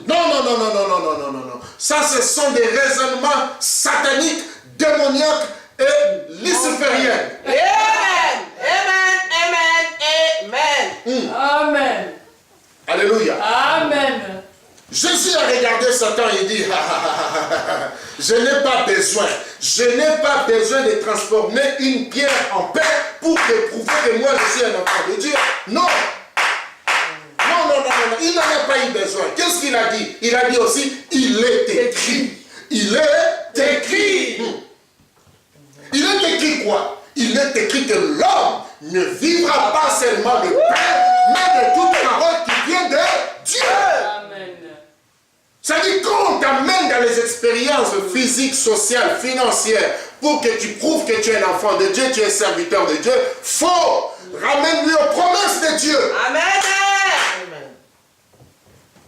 Speaker 1: Non, non, non, non, non, non, non, non, non, non. Ça, ce sont des raisonnements sataniques, démoniaques et lucifériens.
Speaker 2: Amen. Amen. Amen. Amen.
Speaker 3: Amen.
Speaker 1: Alléluia.
Speaker 3: Amen.
Speaker 1: Jésus a regardé Satan et dit, je n'ai pas besoin de transformer une pierre en pain pour te prouver que moi je suis un enfant de Dieu. Non. Non, non, non, non, il n'en a pas eu besoin. Qu'est-ce qu'il a dit? Il a dit aussi, il est écrit. Il est écrit. Il est écrit quoi? Il est écrit que l'homme ne vivra pas seulement de pain, mais de toute parole qui vient de Dieu.
Speaker 3: Amen.
Speaker 1: Ça dit, quand on t'amène dans les expériences physiques, sociales, financières, pour que tu prouves que tu es un enfant de Dieu, tu es serviteur de Dieu, faux. Ramène-lui aux promesses de Dieu.
Speaker 2: Amen.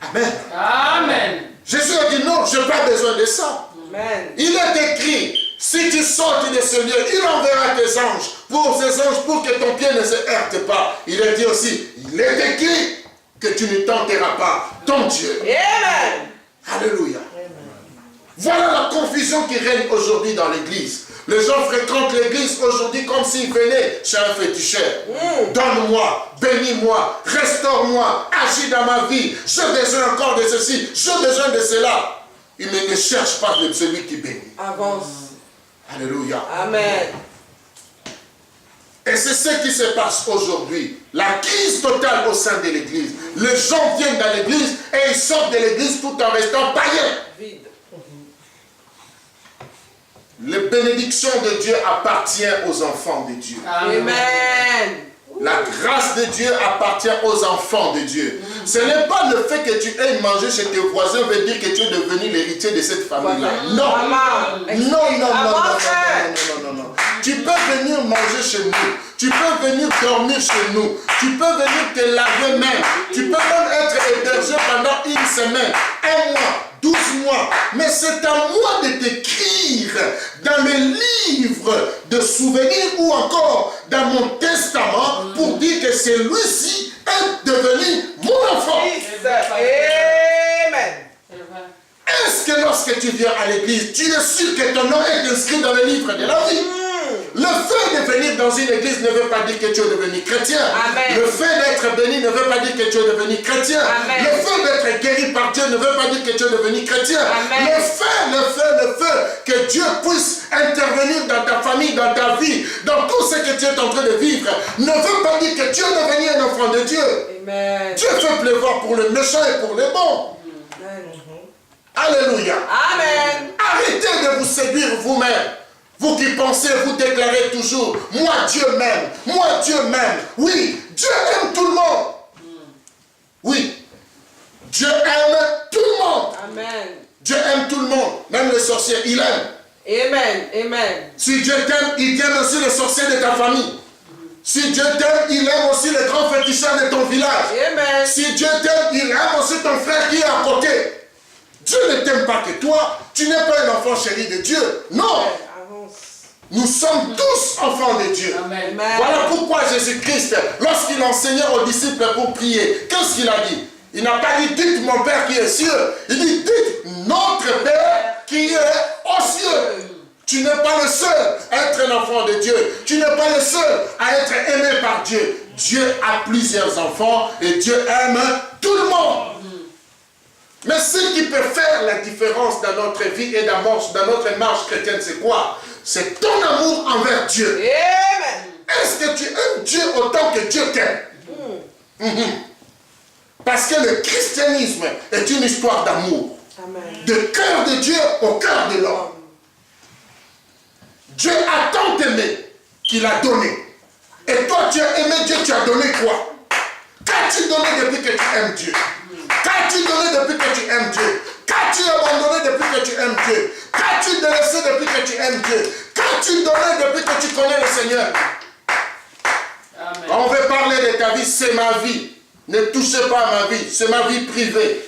Speaker 1: Amen.
Speaker 3: Amen.
Speaker 1: Jésus a dit non, je n'ai pas besoin de ça.
Speaker 2: Amen.
Speaker 1: Il est écrit, si tu sortes de ce lieu, il enverra tes anges pour que ton pied ne se heurte pas. Il est dit aussi, il est écrit que tu ne tenteras pas ton Dieu.
Speaker 2: Amen.
Speaker 1: Alléluia. Voilà la confusion qui règne aujourd'hui dans l'église. Les gens fréquentent l'église aujourd'hui comme s'ils venaient chez un féticheur. Donne-moi, bénis-moi, restaure-moi, agis dans ma vie. J'ai besoin encore de ceci, j'ai besoin de cela. Il ne cherche pas de celui qui bénit.
Speaker 2: Avance.
Speaker 1: Alléluia.
Speaker 2: Amen.
Speaker 1: Et c'est ce qui se passe aujourd'hui. La crise totale au sein de l'église. Les gens viennent dans l'église et ils sortent de l'église tout en restant païens.
Speaker 2: Vide.
Speaker 1: La bénédiction de Dieu appartient aux enfants de Dieu.
Speaker 2: Amen.
Speaker 1: La grâce de Dieu appartient aux enfants de Dieu. Ce n'est pas le fait que tu aies mangé chez tes voisins veut dire que tu es devenu l'héritier de cette famille-là. Non. Non, non, non, non, non, non, non. Tu peux venir manger chez nous. Tu peux venir dormir chez nous. Tu peux venir te laver même. Tu peux même être hébergé pendant une semaine, un mois, 12 mois. Mais c'est à moi de t'écrire dans le livre de souvenirs ou encore dans mon testament pour dire que celui-ci est devenu mon enfant.
Speaker 2: Amen.
Speaker 1: Est-ce que lorsque tu viens à l'église, tu es sûr que ton nom est inscrit dans le livre de la vie? Le fait de venir dans une église ne veut pas dire que tu es devenu chrétien.
Speaker 2: Amen.
Speaker 1: Le fait d'être béni ne veut pas dire que tu es devenu chrétien.
Speaker 2: Amen.
Speaker 1: Le fait d'être guéri par Dieu ne veut pas dire que tu es devenu chrétien.
Speaker 2: Amen.
Speaker 1: Le fait que Dieu puisse intervenir dans ta famille, dans ta vie, dans tout ce que tu es en train de vivre, ne veut pas dire que tu es devenu un enfant de Dieu.
Speaker 2: Amen.
Speaker 1: Dieu fait pleuvoir pour le méchant et pour les bons. Alléluia.
Speaker 2: Amen.
Speaker 1: Arrêtez de vous séduire vous-même. Vous qui pensez, vous déclarez toujours, moi Dieu m'aime, moi Dieu m'aime. Oui, Dieu aime tout le monde. Oui, Dieu aime tout le monde.
Speaker 2: Amen.
Speaker 1: Dieu aime tout le monde, même les sorciers, il aime.
Speaker 2: Amen. Amen.
Speaker 1: Si Dieu t'aime, il aime aussi les sorciers de ta famille. Si Dieu t'aime, il aime aussi les grands féticheurs de ton village.
Speaker 2: Amen.
Speaker 1: Si Dieu t'aime, il aime aussi ton frère qui est à côté. Dieu ne t'aime pas que toi, tu n'es pas un enfant chéri de Dieu. Non. Nous sommes tous enfants de Dieu.
Speaker 3: Amen.
Speaker 1: Voilà pourquoi Jésus-Christ, lorsqu'il enseignait aux disciples pour prier, qu'est-ce qu'il a dit? Il n'a pas dit, dites mon Père qui est cieux. Il dit, dites notre Père qui est aux cieux. Tu n'es pas le seul à être un enfant de Dieu. Tu n'es pas le seul à être aimé par Dieu. Dieu a plusieurs enfants et Dieu aime tout le monde. Mais ce qui peut faire la différence dans notre vie et dans notre marche chrétienne, c'est quoi? C'est ton amour envers Dieu.
Speaker 2: Amen.
Speaker 1: Est-ce que tu aimes Dieu autant que Dieu t'aime? Parce que le christianisme est une histoire d'amour. De cœur de Dieu au cœur de l'homme. Dieu a tant aimé qu'il a donné. Et toi, tu as aimé Dieu, tu as donné quoi? Qu'as-tu donné depuis que tu aimes Dieu? Qu'as-tu donné depuis que tu aimes Dieu? Qu'as-tu abandonné depuis que tu aimes Dieu? Qu'as-tu délaissé depuis que tu aimes Dieu? Qu'as-tu donné depuis que tu connais le Seigneur?
Speaker 3: Amen.
Speaker 1: On veut parler de ta vie, c'est ma vie. Ne touchez pas à ma vie, c'est ma vie privée.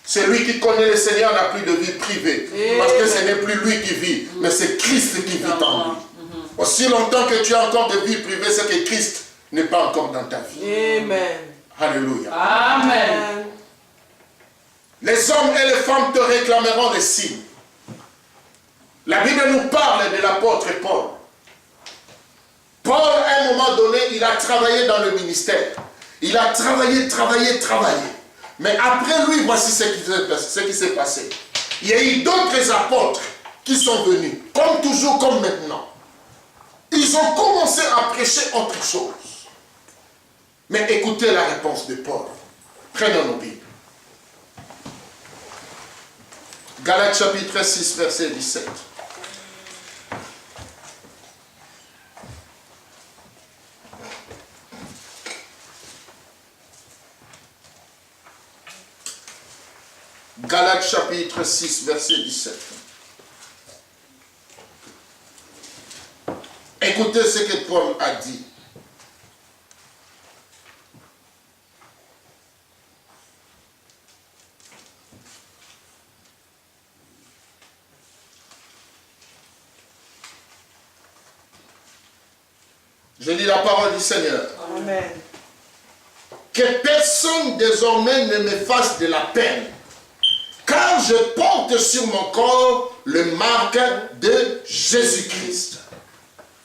Speaker 1: Celui qui connaît le Seigneur n'a plus de vie privée. Parce que ce n'est plus lui qui vit, mais c'est Christ qui vit en lui. Aussi longtemps que tu as encore de vie privée, c'est que Christ n'est pas encore dans ta vie.
Speaker 2: Amen.
Speaker 1: Alléluia.
Speaker 3: Amen.
Speaker 1: Les hommes et les femmes te réclameront des signes. La Bible nous parle de l'apôtre Paul. Paul, à un moment donné, il a travaillé dans le ministère. Il a travaillé. Mais après lui, voici ce qui s'est passé. Il y a eu d'autres apôtres qui sont venus, comme toujours, comme maintenant. Ils ont commencé à prêcher autre chose. Mais écoutez la réponse de Paul. Prenons nos Bibles. Galates chapitre 6, verset 17. Galates chapitre 6, verset 17. Écoutez ce que Paul a dit. Je lis la parole du Seigneur.
Speaker 2: Amen.
Speaker 1: Que personne désormais ne me fasse de la peine, car je porte sur mon corps le marque de Jésus-Christ.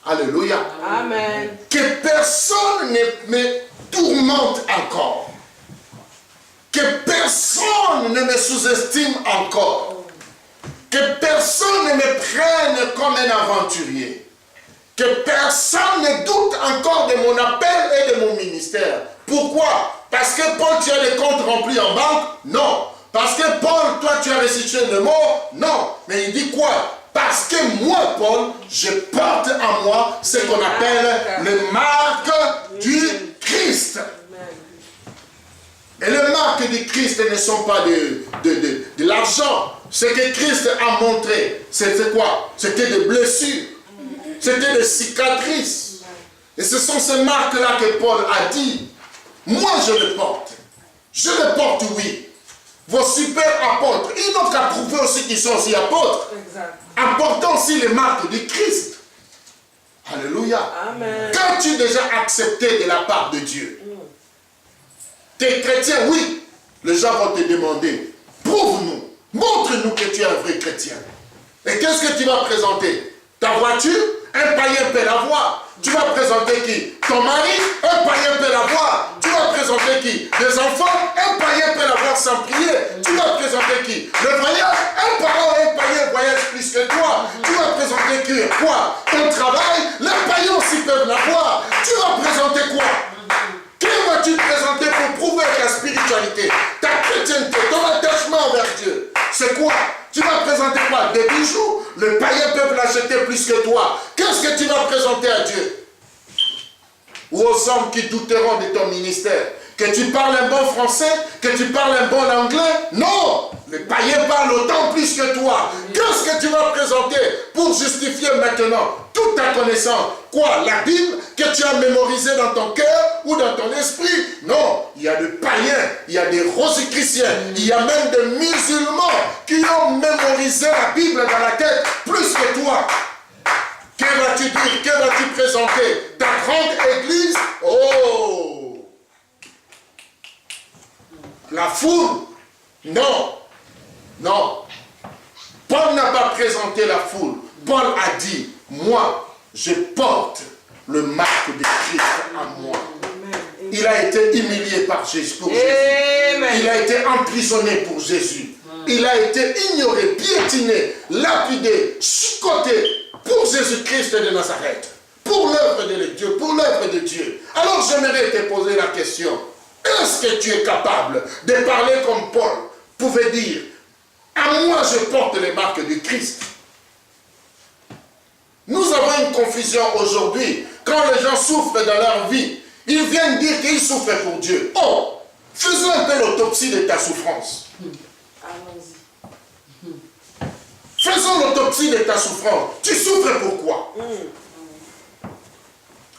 Speaker 1: Alléluia.
Speaker 2: Amen.
Speaker 1: Que personne ne me tourmente encore. Que personne ne me sous-estime encore. Que personne ne me prenne comme un aventurier. Que personne ne doute encore de mon appel et de mon ministère. Pourquoi? Parce que Paul, tu as des comptes remplis en banque? Non. Parce que Paul, toi, tu as restitué le mot? Non. Mais il dit quoi? Parce que moi, Paul, je porte en moi ce qu'on appelle le marque du Christ. Et les marques du Christ ne sont pas de l'argent. Ce que Christ a montré, c'était quoi? C'était des blessures. C'était des cicatrices. Et ce sont ces marques-là que Paul a dit. Moi, je le porte. Je le porte, oui. Vos super apôtres, ils n'ont qu'à prouver aussi qu'ils sont aussi apôtres.
Speaker 2: Exact.
Speaker 1: Apportant aussi les marques du Christ. Alléluia.
Speaker 2: Amen.
Speaker 1: Qu'as-tu déjà accepté de la part de Dieu? T'es chrétien, oui. Les gens vont te demander, prouve-nous, montre-nous que tu es un vrai chrétien. Et qu'est-ce que tu vas présenter? Ta voiture? Un païen peut l'avoir. Tu vas présenter qui? Ton mari? Un païen peut l'avoir. Tu vas présenter qui? Des enfants? Un païen peut l'avoir sans prier. Tu vas présenter qui? Le voyage? Un parent, un païen voyage plus que toi. Tu vas présenter qui? Quoi? Ton travail? Les païens aussi peuvent l'avoir. Tu vas présenter quoi? Que vas-tu présenter pour prouver ta spiritualité, ta chrétienté, ton attachement envers Dieu? C'est quoi? Tu vas présenter quoi? Des bijoux? Les païens peuvent l'acheter plus que toi. Qu'est-ce que tu vas présenter à Dieu? Ou aux hommes qui douteront de ton ministère? Que tu parles un bon français? Que tu parles un bon anglais? Non! Les païens parlent autant plus que toi. Qu'est-ce que tu vas présenter pour justifier maintenant toute ta connaissance? Quoi? La Bible que tu as mémorisée dans ton cœur ou dans ton esprit? Non, il y a des païens, il y a des rosicruciens, il y a même des musulmans qui ont mémorisé la Bible dans la tête plus que toi. Que vas-tu dire? Que vas-tu présenter? Ta grande église? Oh! La foule? Non. Non. Paul n'a pas présenté la foule. Paul a dit, moi, je porte le marque de Christ à moi. Il a été humilié par Jésus. Pour Jésus. Il a été emprisonné pour Jésus. Il a été ignoré, piétiné, lapidé, chicoté pour Jésus-Christ de Nazareth. Pour l'œuvre de Dieu, pour l'œuvre de Dieu. Alors j'aimerais te poser la question. Est-ce que tu es capable de parler comme Paul pouvait dire? À moi, je porte les marques du Christ. Nous avons une confusion aujourd'hui. Quand les gens souffrent dans leur vie, Ils viennent dire qu'ils souffrent pour Dieu. Oh, faisons un peu l'autopsie de ta souffrance.
Speaker 2: Allons-y.
Speaker 1: Faisons l'autopsie de ta souffrance. Tu souffres pourquoi?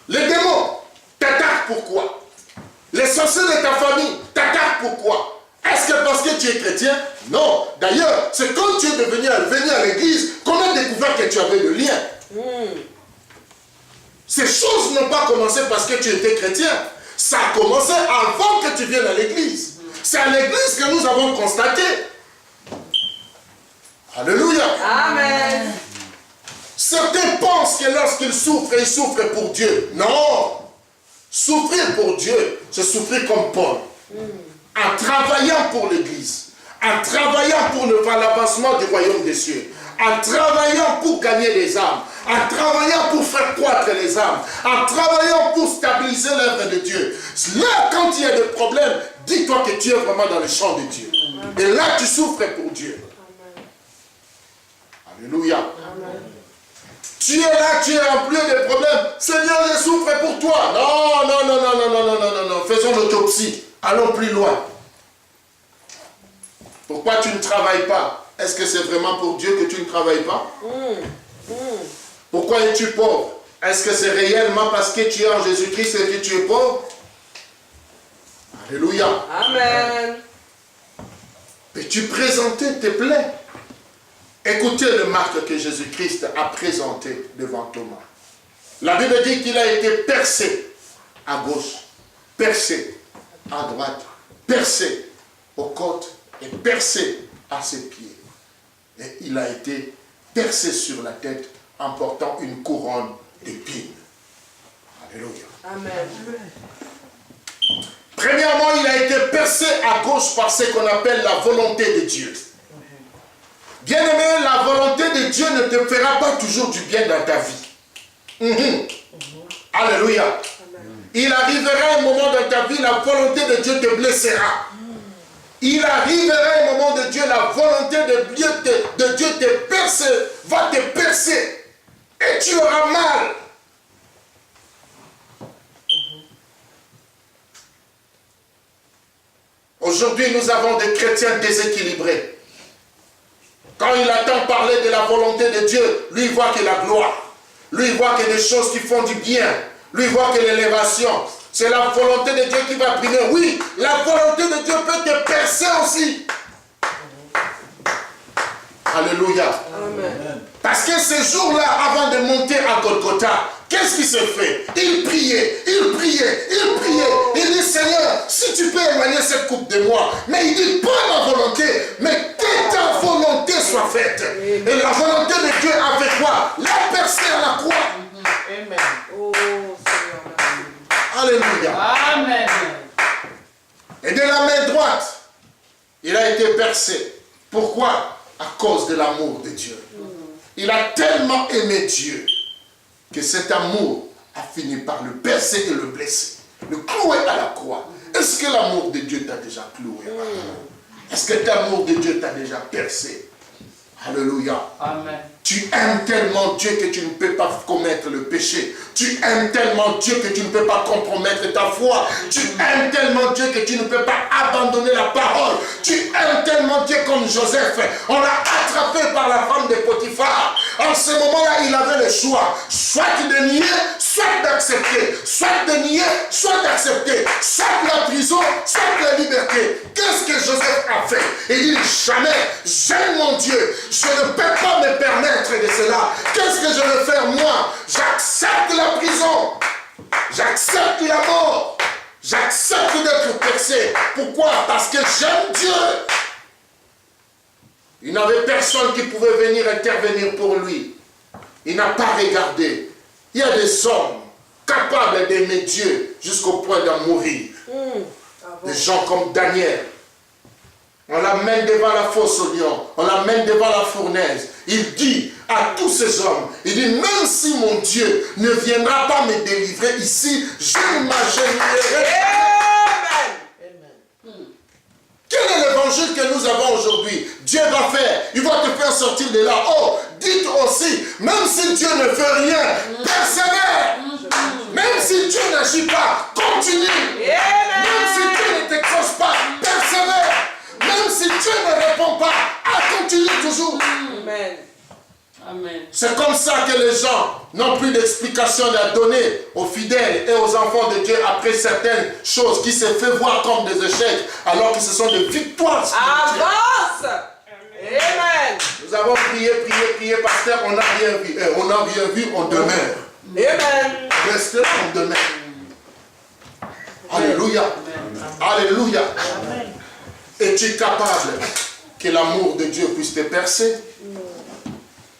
Speaker 1: Les démons t'attaquent pourquoi? Les sorciers de ta famille t'attaquent pourquoi? Est-ce que parce que tu es chrétien? Non. D'ailleurs, c'est quand tu es venu à l'église qu'on a découvert que tu avais le lien. Ces choses n'ont pas commencé parce que tu étais chrétien. Ça a commencé avant que tu viennes à l'église. C'est à l'église que nous avons constaté. Alléluia.
Speaker 2: Amen.
Speaker 1: Certains pensent que lorsqu'ils souffrent, ils souffrent pour Dieu. Non. Souffrir pour Dieu, c'est souffrir comme Paul. En travaillant pour l'église. En travaillant pour l'avancement du royaume des cieux. En travaillant pour gagner les âmes. En travaillant pour faire croître les âmes. En travaillant pour stabiliser l'œuvre de Dieu. Là, quand il y a des problèmes, dis-toi que tu es vraiment dans le champ de Dieu. Et là, tu souffres pour Dieu. Alléluia. Tu es là, tu es rempli de problèmes. Seigneur, je souffre pour toi. Non, non, non, non, non, non, non, non, non. Faisons l'autopsie. Allons plus loin. Pourquoi tu ne travailles pas? Est-ce que c'est vraiment pour Dieu que tu ne travailles pas? Pourquoi es-tu pauvre? Est-ce que c'est réellement parce que tu es en Jésus-Christ et que tu es pauvre? Alléluia.
Speaker 2: Amen.
Speaker 1: Peux-tu présenter tes plaies? Écoutez le marque que Jésus-Christ a présenté devant Thomas. La Bible dit qu'il a été percé à gauche, percé à droite, percé aux côtes et percé à ses pieds. Et il a été percé sur la tête en portant une couronne d'épines. Alléluia.
Speaker 2: Amen.
Speaker 1: Premièrement, il a été percé à gauche par ce qu'on appelle la volonté de Dieu. Bien-aimé, la volonté de Dieu ne te fera pas toujours du bien dans ta vie. Alléluia. Il arrivera un moment dans ta vie, la volonté de Dieu te blessera. Il arrivera un moment de Dieu, la volonté de Dieu te perce, va te percer. Et tu auras mal. Aujourd'hui, nous avons des chrétiens déséquilibrés. Quand il entend parler de la volonté de Dieu, lui il voit que la gloire. Lui il voit que des choses qui font du bien. Lui il voit que l'élévation. C'est la volonté de Dieu qui va primer. Oui, la volonté de Dieu peut te percer aussi. Alléluia.
Speaker 2: Amen.
Speaker 1: Parce que ces jours-là, avant de monter à Golgotha, qu'est-ce qui se fait? Il priait, il priait, il priait. Il dit, Seigneur, si tu peux éloigner cette coupe de moi. Mais il dit, pas ma volonté, mais que ta volonté soit faite. Et la volonté de Dieu avec quoi? La percer à la croix.
Speaker 3: Amen.
Speaker 2: Oh, Seigneur.
Speaker 1: Alléluia.
Speaker 3: Amen.
Speaker 1: Et de la main droite, il a été percé. Pourquoi? À cause de l'amour de Dieu. Il a tellement aimé Dieu que cet amour a fini par le percer et le blesser. Le clouer à la croix. Est-ce que l'amour de Dieu t'a déjà cloué à la croix? Est-ce que l'amour de Dieu t'a déjà percé? Alléluia.
Speaker 3: Amen.
Speaker 1: Tu aimes tellement Dieu que tu ne peux pas commettre le péché. Tu aimes tellement Dieu que tu ne peux pas compromettre ta foi. Tu aimes tellement Dieu que tu ne peux pas abandonner la parole. Tu aimes tellement Dieu comme Joseph. On l'a attrapé par la femme de Potiphar. En ce moment-là, il avait le choix. Soit de nier, soit d'accepter. Soit de nier, soit d'accepter. Soit la prison, soit la liberté. Qu'est-ce que Joseph a fait? Il dit jamais, j'aime mon Dieu. Je ne peux pas me permettre de cela. Qu'est-ce que je veux faire moi? J'accepte la prison. J'accepte la mort. J'accepte d'être percé. Pourquoi? Parce que j'aime Dieu. Il n'avait personne qui pouvait venir intervenir pour lui. Il n'a pas regardé. Il y a des hommes capables d'aimer Dieu jusqu'au point d'en mourir. Des gens comme Daniel. On l'amène devant la fosse au lion. On l'amène devant la fournaise. Il dit à tous ces hommes, il dit, même si mon Dieu ne viendra pas me délivrer ici, je m'imaginerai. Quel est l'évangile que nous avons aujourd'hui? Dieu va faire, il va te faire sortir de là. Oh, dites aussi, même si Dieu ne fait rien, persévère. Même si Dieu n'agit pas, continue. Même si Dieu ne t'exauce pas, persévère. Même si Dieu ne répond pas, continue toujours.
Speaker 2: Amen.
Speaker 3: Amen.
Speaker 1: C'est comme ça que les gens n'ont plus d'explication à donner aux fidèles et aux enfants de Dieu après certaines choses qui se fait voir comme des échecs, alors que ce sont des victoires spirituelles.
Speaker 2: Avance. Amen.
Speaker 1: Nous avons prié, pasteur, on n'a rien vu. On n'a rien vu, on demeure.
Speaker 2: Amen.
Speaker 1: Restez, on demeure. Alléluia. Alléluia. Es-tu capable que l'amour de Dieu puisse te percer?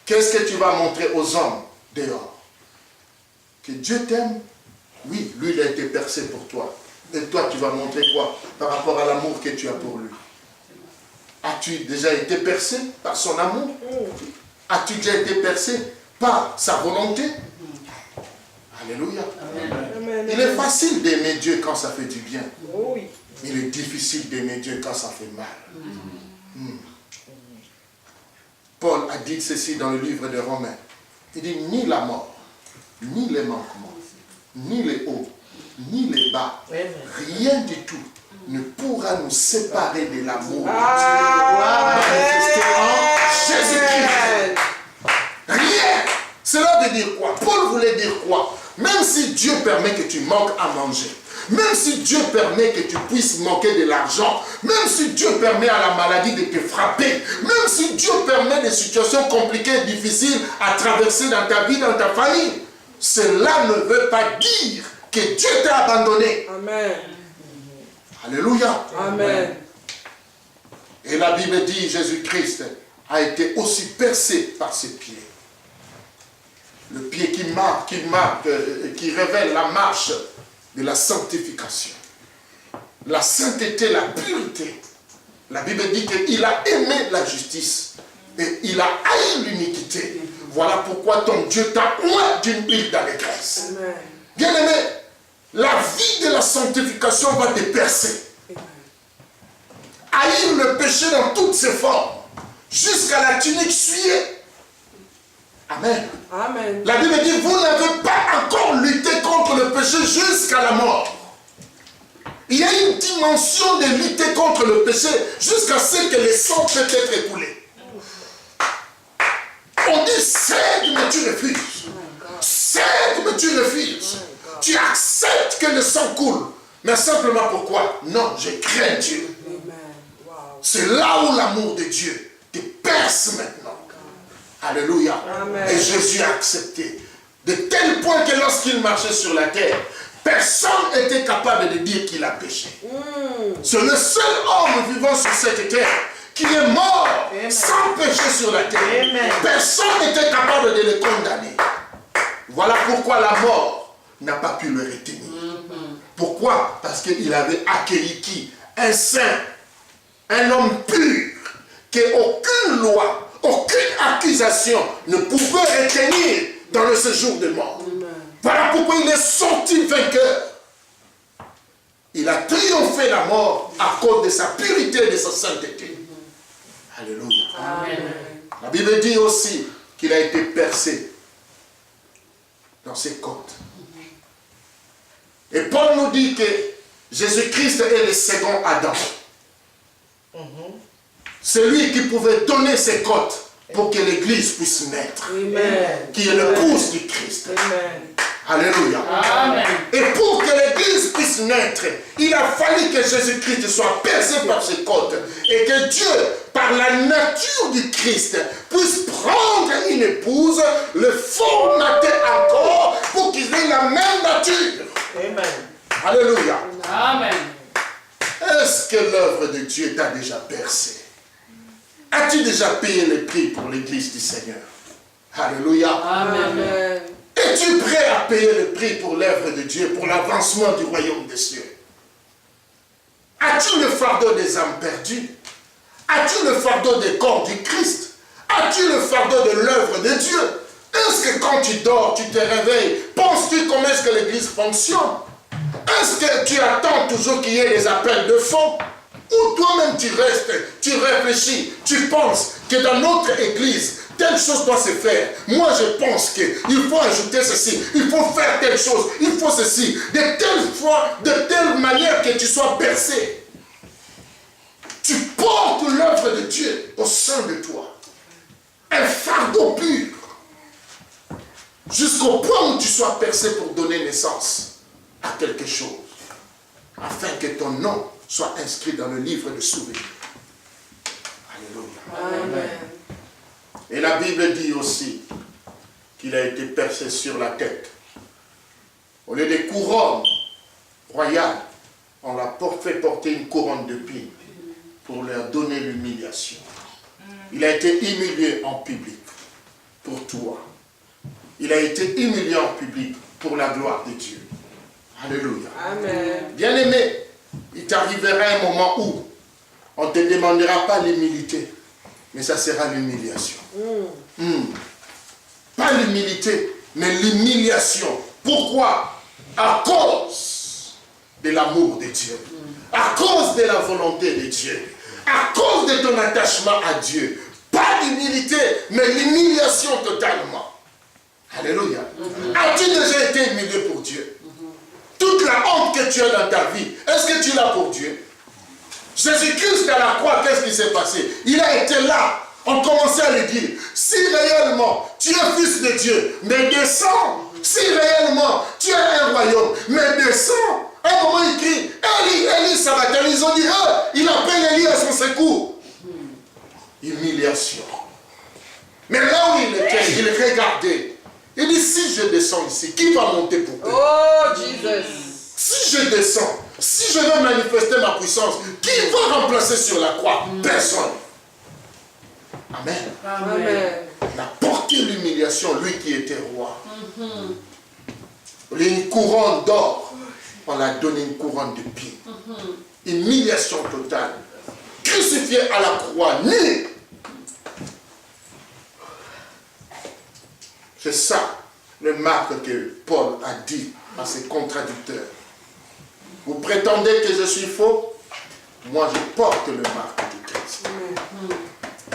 Speaker 1: Qu'est-ce que tu vas montrer aux hommes dehors? Que Dieu t'aime? Oui, lui il a été percé pour toi. Et toi tu vas montrer quoi par rapport à l'amour que tu as pour lui? As-tu déjà été percé par son amour? As-tu déjà été percé par sa volonté? Alléluia.
Speaker 2: Amen.
Speaker 1: Il est facile d'aimer Dieu quand ça fait du bien.
Speaker 2: Oh oui.
Speaker 1: Il est difficile d'aimer Dieu quand ça fait mal. Paul a dit ceci dans le livre de Romains. Il dit ni la mort, ni les manquements, ni les hauts, ni les bas, rien du tout ne pourra nous séparer de l'amour de Dieu manifesté en Jésus-Christ. Rien. Cela veut dire quoi? Paul voulait dire quoi? Même si Dieu permet que tu manques à manger, même si Dieu permet que tu puisses manquer de l'argent, même si Dieu permet à la maladie de te frapper, même si Dieu permet des situations compliquées et difficiles à traverser dans ta vie, dans ta famille, cela ne veut pas dire que Dieu t'a abandonné.
Speaker 2: Amen.
Speaker 1: Alléluia.
Speaker 2: Amen.
Speaker 1: Et la Bible dit, Jésus-Christ a été aussi percé par ses pieds. Le pied qui révèle la marche de la sanctification. La sainteté, la pureté. La Bible dit qu'il a aimé la justice et il a haï l'iniquité. Voilà pourquoi ton Dieu t'a oint d'une huile d'allégresse. Bien aimé, la vie de la sanctification va te percer. Haïr le péché dans toutes ses formes, jusqu'à la tunique souillée. Amen.
Speaker 2: Amen.
Speaker 1: La Bible dit, vous n'avez pas encore lutté contre le péché jusqu'à la mort. Il y a une dimension de lutter contre le péché jusqu'à ce que le sang peut être écoulé. On dit, cède, mais tu refuses. Cède, mais tu refuses. Tu acceptes que le sang coule. Mais simplement pourquoi? Non, je crains Dieu. C'est là où l'amour de Dieu te perce maintenant. Alléluia.
Speaker 2: Amen.
Speaker 1: Et Jésus a accepté. De tel point que lorsqu'il marchait sur la terre, personne n'était capable de dire qu'il a péché. C'est le seul homme vivant sur cette terre qui est mort sans péché sur la terre. Personne n'était capable de le condamner. Voilà pourquoi la mort n'a pas pu le retenir. Pourquoi? Parce qu'il avait accueilli qui? Un saint, un homme pur, qu'aucune loi, aucune accusation ne pouvait retenir dans le séjour de mort. Voilà pourquoi il est sorti vainqueur. Il a triomphé la mort à cause de sa pureté et de sa sainteté. Alléluia.
Speaker 2: Amen.
Speaker 1: La Bible dit aussi qu'il a été percé dans ses côtes. Et Paul nous dit que Jésus-Christ est le second Adam. C'est lui qui pouvait donner ses côtes pour que l'Église puisse naître.
Speaker 2: Amen.
Speaker 1: Qui est l'épouse du Christ.
Speaker 2: Amen.
Speaker 1: Alléluia.
Speaker 3: Amen.
Speaker 1: Et pour que l'Église puisse naître, il a fallu que Jésus-Christ soit percé par ses côtes. Et que Dieu, par la nature du Christ, puisse prendre une épouse, le formater encore pour qu'ils aient la même nature.
Speaker 2: Amen.
Speaker 1: Alléluia.
Speaker 3: Amen.
Speaker 1: Est-ce que l'œuvre de Dieu t'a déjà percé? As-tu déjà payé le prix pour l'Église du Seigneur? Alléluia.
Speaker 2: Amen.
Speaker 1: Es-tu prêt à payer le prix pour l'œuvre de Dieu, pour l'avancement du royaume des cieux? As-tu le fardeau des âmes perdues? As-tu le fardeau des corps du Christ? As-tu le fardeau de l'œuvre de Dieu? Est-ce que quand tu dors, tu te réveilles, penses-tu comment est-ce que l'Église fonctionne? Est-ce que tu attends toujours qu'il y ait des appels de fonds? Ou toi-même tu restes, tu réfléchis, tu penses que dans notre Église, tel telle chose doit se faire. Moi, je pense qu'il faut ajouter ceci. Il faut faire telle chose. Il faut ceci. De telle manière que tu sois percé. Tu portes l'œuvre de Dieu au sein de toi. Un fardeau pur. Jusqu'au point où tu sois percé pour donner naissance à quelque chose. Afin que ton nom soit inscrit dans le livre de souvenirs. Alléluia.
Speaker 2: Amen.
Speaker 1: Et la Bible dit aussi qu'il a été percé sur la tête. Au lieu des couronnes royales, on l'a fait porter une couronne de pine pour leur donner l'humiliation. Il a été humilié en public pour toi. Il a été humilié en public pour la gloire de Dieu. Alléluia.
Speaker 2: Amen.
Speaker 1: Bien-aimé, il t'arrivera un moment où on ne te demandera pas l'humilité, mais ça sera l'humiliation. Pas l'humilité, mais l'humiliation. Pourquoi? À cause de l'amour de Dieu. À cause de la volonté de Dieu. À cause de ton attachement à Dieu. Pas d'humilité, mais l'humiliation totalement. Alléluia. As-tu déjà été humilié pour Dieu? Toute la honte que tu as dans ta vie, est-ce que tu l'as pour Dieu? Jésus-Christ à la croix, qu'est-ce qui s'est passé? Il a été là. On commençait à lui dire, si réellement tu es fils de Dieu, mais descends. Si réellement tu as un royaume, mais descends. À un moment il crie, Élie, Élie, Sabbathane. Ils ont dit, il appelle Élie à son secours. Humiliation. Mais là où il était, il regardait. Il dit, si je descends ici, qui va monter pour eux?
Speaker 2: Oh, Jesus.
Speaker 1: Si je descends, si je veux manifester ma puissance, qui va remplacer sur la croix? Personne. Amen.
Speaker 2: Amen.
Speaker 1: Il a porté l'humiliation, lui qui était roi. Une couronne d'or, on l'a donné une couronne de pine. Humiliation totale. Crucifié à la croix, nu. C'est ça le marque que Paul a dit à ses contradicteurs. Vous prétendez que je suis faux? Moi, je porte le marque du Christ.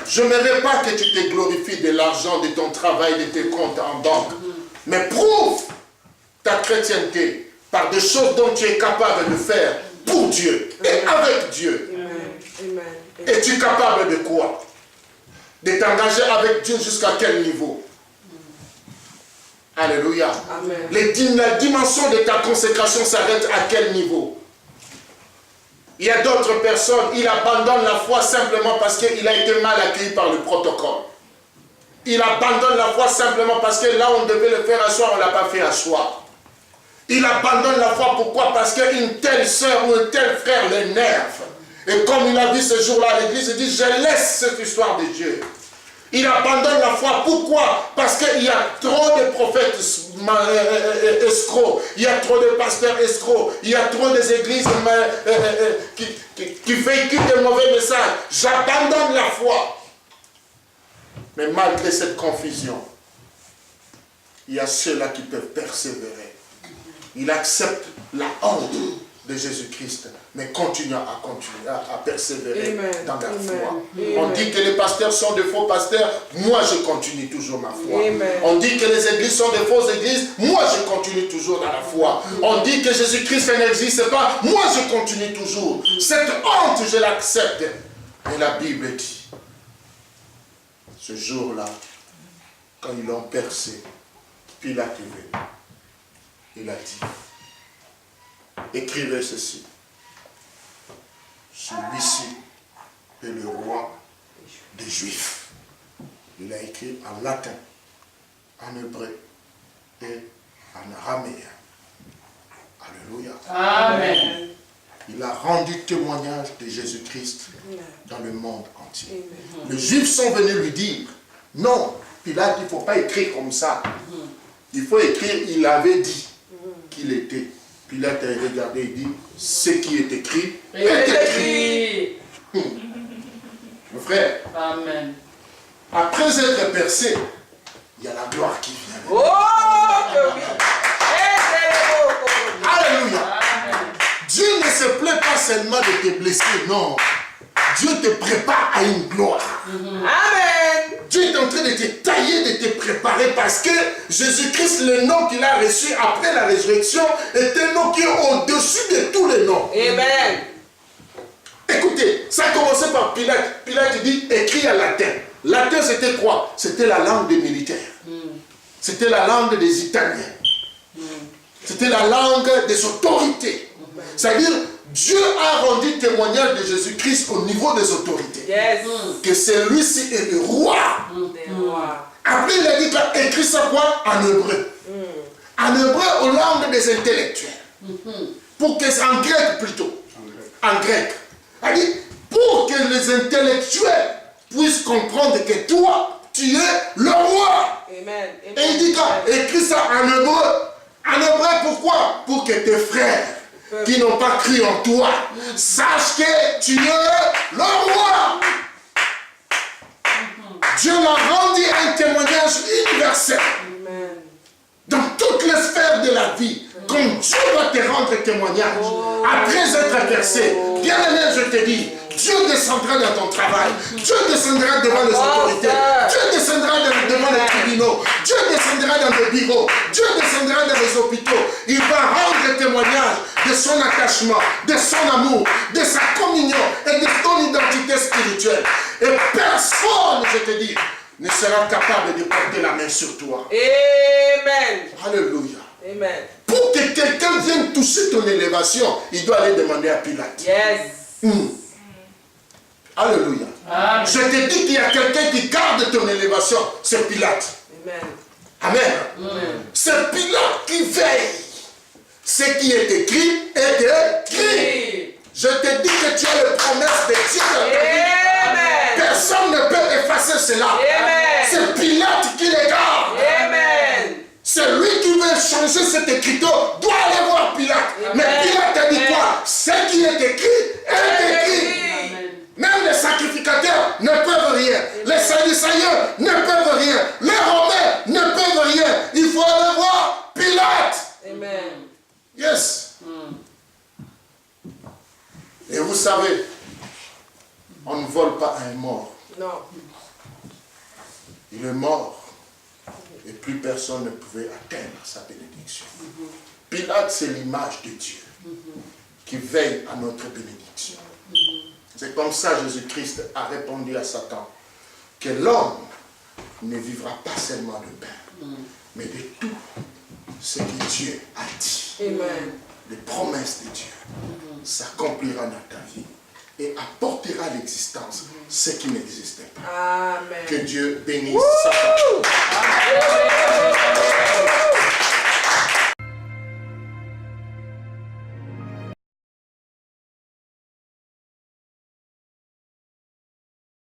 Speaker 1: Je n'aimerais pas que tu te glorifies de l'argent, de ton travail, de tes comptes en banque. Mais prouve ta chrétienté par des choses dont tu es capable de faire pour Dieu et avec Dieu.
Speaker 2: Amen.
Speaker 1: Es-tu capable de quoi? De t'engager avec Dieu jusqu'à quel niveau? Alléluia.
Speaker 2: Amen.
Speaker 1: La dimension de ta consécration s'arrête à quel niveau? Il y a d'autres personnes, ils abandonnent la foi simplement parce qu'il a été mal accueilli par le protocole. Il abandonne la foi simplement parce que là on devait le faire asseoir, on ne l'a pas fait asseoir. Il abandonne la foi, pourquoi? Parce qu'une telle soeur ou un tel frère l'énerve. Et comme il a dit ce jour-là à l'église, il dit, je laisse cette histoire de Dieu. Il abandonne la foi. Pourquoi? Parce qu'il y a trop de prophètes escrocs. Il y a trop de pasteurs escrocs. Il y a trop d'églises qui véhiculent de mauvais messages. J'abandonne la foi. Mais malgré cette confusion, il y a ceux-là qui peuvent persévérer. Il accepte la honte de Jésus-Christ, mais continue à persévérer dans la foi. On dit que les pasteurs sont de faux pasteurs, moi je continue toujours ma foi. On dit que les églises sont de fausses églises, moi je continue toujours dans la foi. On dit que Jésus-Christ n'existe pas, moi je continue toujours. Cette honte, je l'accepte. Et la Bible dit, ce jour-là, quand ils l'ont percé, Pilate est venu. Il a dit, écrivez ceci. Celui-ci est le roi des Juifs. Il a écrit en latin, en hébreu et en araméen. Alléluia.
Speaker 3: Amen.
Speaker 1: Il a rendu témoignage de Jésus-Christ dans le monde entier. Les Juifs sont venus lui dire, non, Pilate, il ne faut pas écrire comme ça. Il faut écrire, il avait dit qu'il était. Pilate a regardé et dit, ce qui est écrit est écrit. Mon frère,
Speaker 3: Amen.
Speaker 1: après être percé, il y a la gloire qui vient.
Speaker 2: Oh, que oui.
Speaker 1: Alléluia. Dieu ne se plaît pas seulement de te blesser, non. Dieu te prépare à une gloire.
Speaker 2: Amen.
Speaker 1: Dieu est en train de te tailler, de te préparer parce que Jésus-Christ, le nom qu'il a reçu après la résurrection, est un nom qui est au-dessus de tous les noms.
Speaker 2: Amen.
Speaker 1: Écoutez, ça a commencé par Pilate. Pilate dit écrit en latin. Latin c'était quoi? C'était la langue des militaires. C'était la langue des Italiens. C'était la langue des autorités. C'est-à-dire, Dieu a rendu témoignage de Jésus-Christ au niveau des autorités.
Speaker 2: Yes.
Speaker 1: Que celui-ci est le roi. Après, il a dit écrit ça quoi? En hébreu. En hébreu, aux langues des intellectuels. Pour que c'est en grec plutôt. En grec. Il a dit, pour que les intellectuels puissent comprendre que toi, tu es le roi.
Speaker 2: Amen.
Speaker 1: Et il dit écrit ça en hébreu. En hébreu, pourquoi? Pour que tes frères qui n'ont pas cru en toi sachent que tu es le roi. Dieu l'a rendu un témoignage universel.
Speaker 2: Amen.
Speaker 1: Dans toutes les sphères de la vie, comme Dieu va te rendre témoignage, après être versé, bien aimé, je te dis, Dieu descendra dans ton travail, Dieu descendra devant les autorités, Dieu descendra devant les tribunaux, Dieu descendra dans les bureaux, Dieu descendra dans les hôpitaux. Il va rendre témoignage de son attachement, de son amour, de sa communion et de ton identité spirituelle. Et personne, je te dis, ne sera capable de porter la main sur toi.
Speaker 2: Amen.
Speaker 1: Alléluia.
Speaker 2: Amen.
Speaker 1: Pour que quelqu'un vienne toucher ton élévation, il doit aller demander à Pilate.
Speaker 2: Yes.
Speaker 1: Alléluia.
Speaker 3: Amen.
Speaker 1: Je te dis qu'il y a quelqu'un qui garde ton élévation, c'est Pilate.
Speaker 2: Amen.
Speaker 1: Amen. C'est Pilate qui veille. Ce qui est écrit est écrit. Je te dis que tu as les promesses de Dieu.
Speaker 2: Amen.
Speaker 1: Personne ne peut effacer cela.
Speaker 2: Amen.
Speaker 1: C'est Pilate qui les garde.
Speaker 2: Amen.
Speaker 1: C'est lui qui veut changer cet écriteau. Doit aller voir Pilate. Mais Pilate a dit quoi? Ce qui est écrit est écrit. Même les sacrificateurs ne peuvent rien. Les Sadducéens ne peuvent rien. Les Romains ne peuvent rien. Il faut aller voir Pilate.
Speaker 2: Amen.
Speaker 1: Yes. Et vous savez, on ne vole pas à un mort.
Speaker 2: Non.
Speaker 1: Il est mort. Et plus personne ne pouvait atteindre sa bénédiction. Pilate, c'est l'image de Dieu qui veille à notre bénédiction. C'est comme ça Jésus-Christ a répondu à Satan que l'homme ne vivra pas seulement de pain, mais de tout ce que Dieu a dit.
Speaker 2: Amen.
Speaker 1: Les promesses de Dieu s'accomplira dans ta vie et apportera à l'existence ce qui n'existait pas.
Speaker 2: Amen.
Speaker 1: Que Dieu bénisse Satan.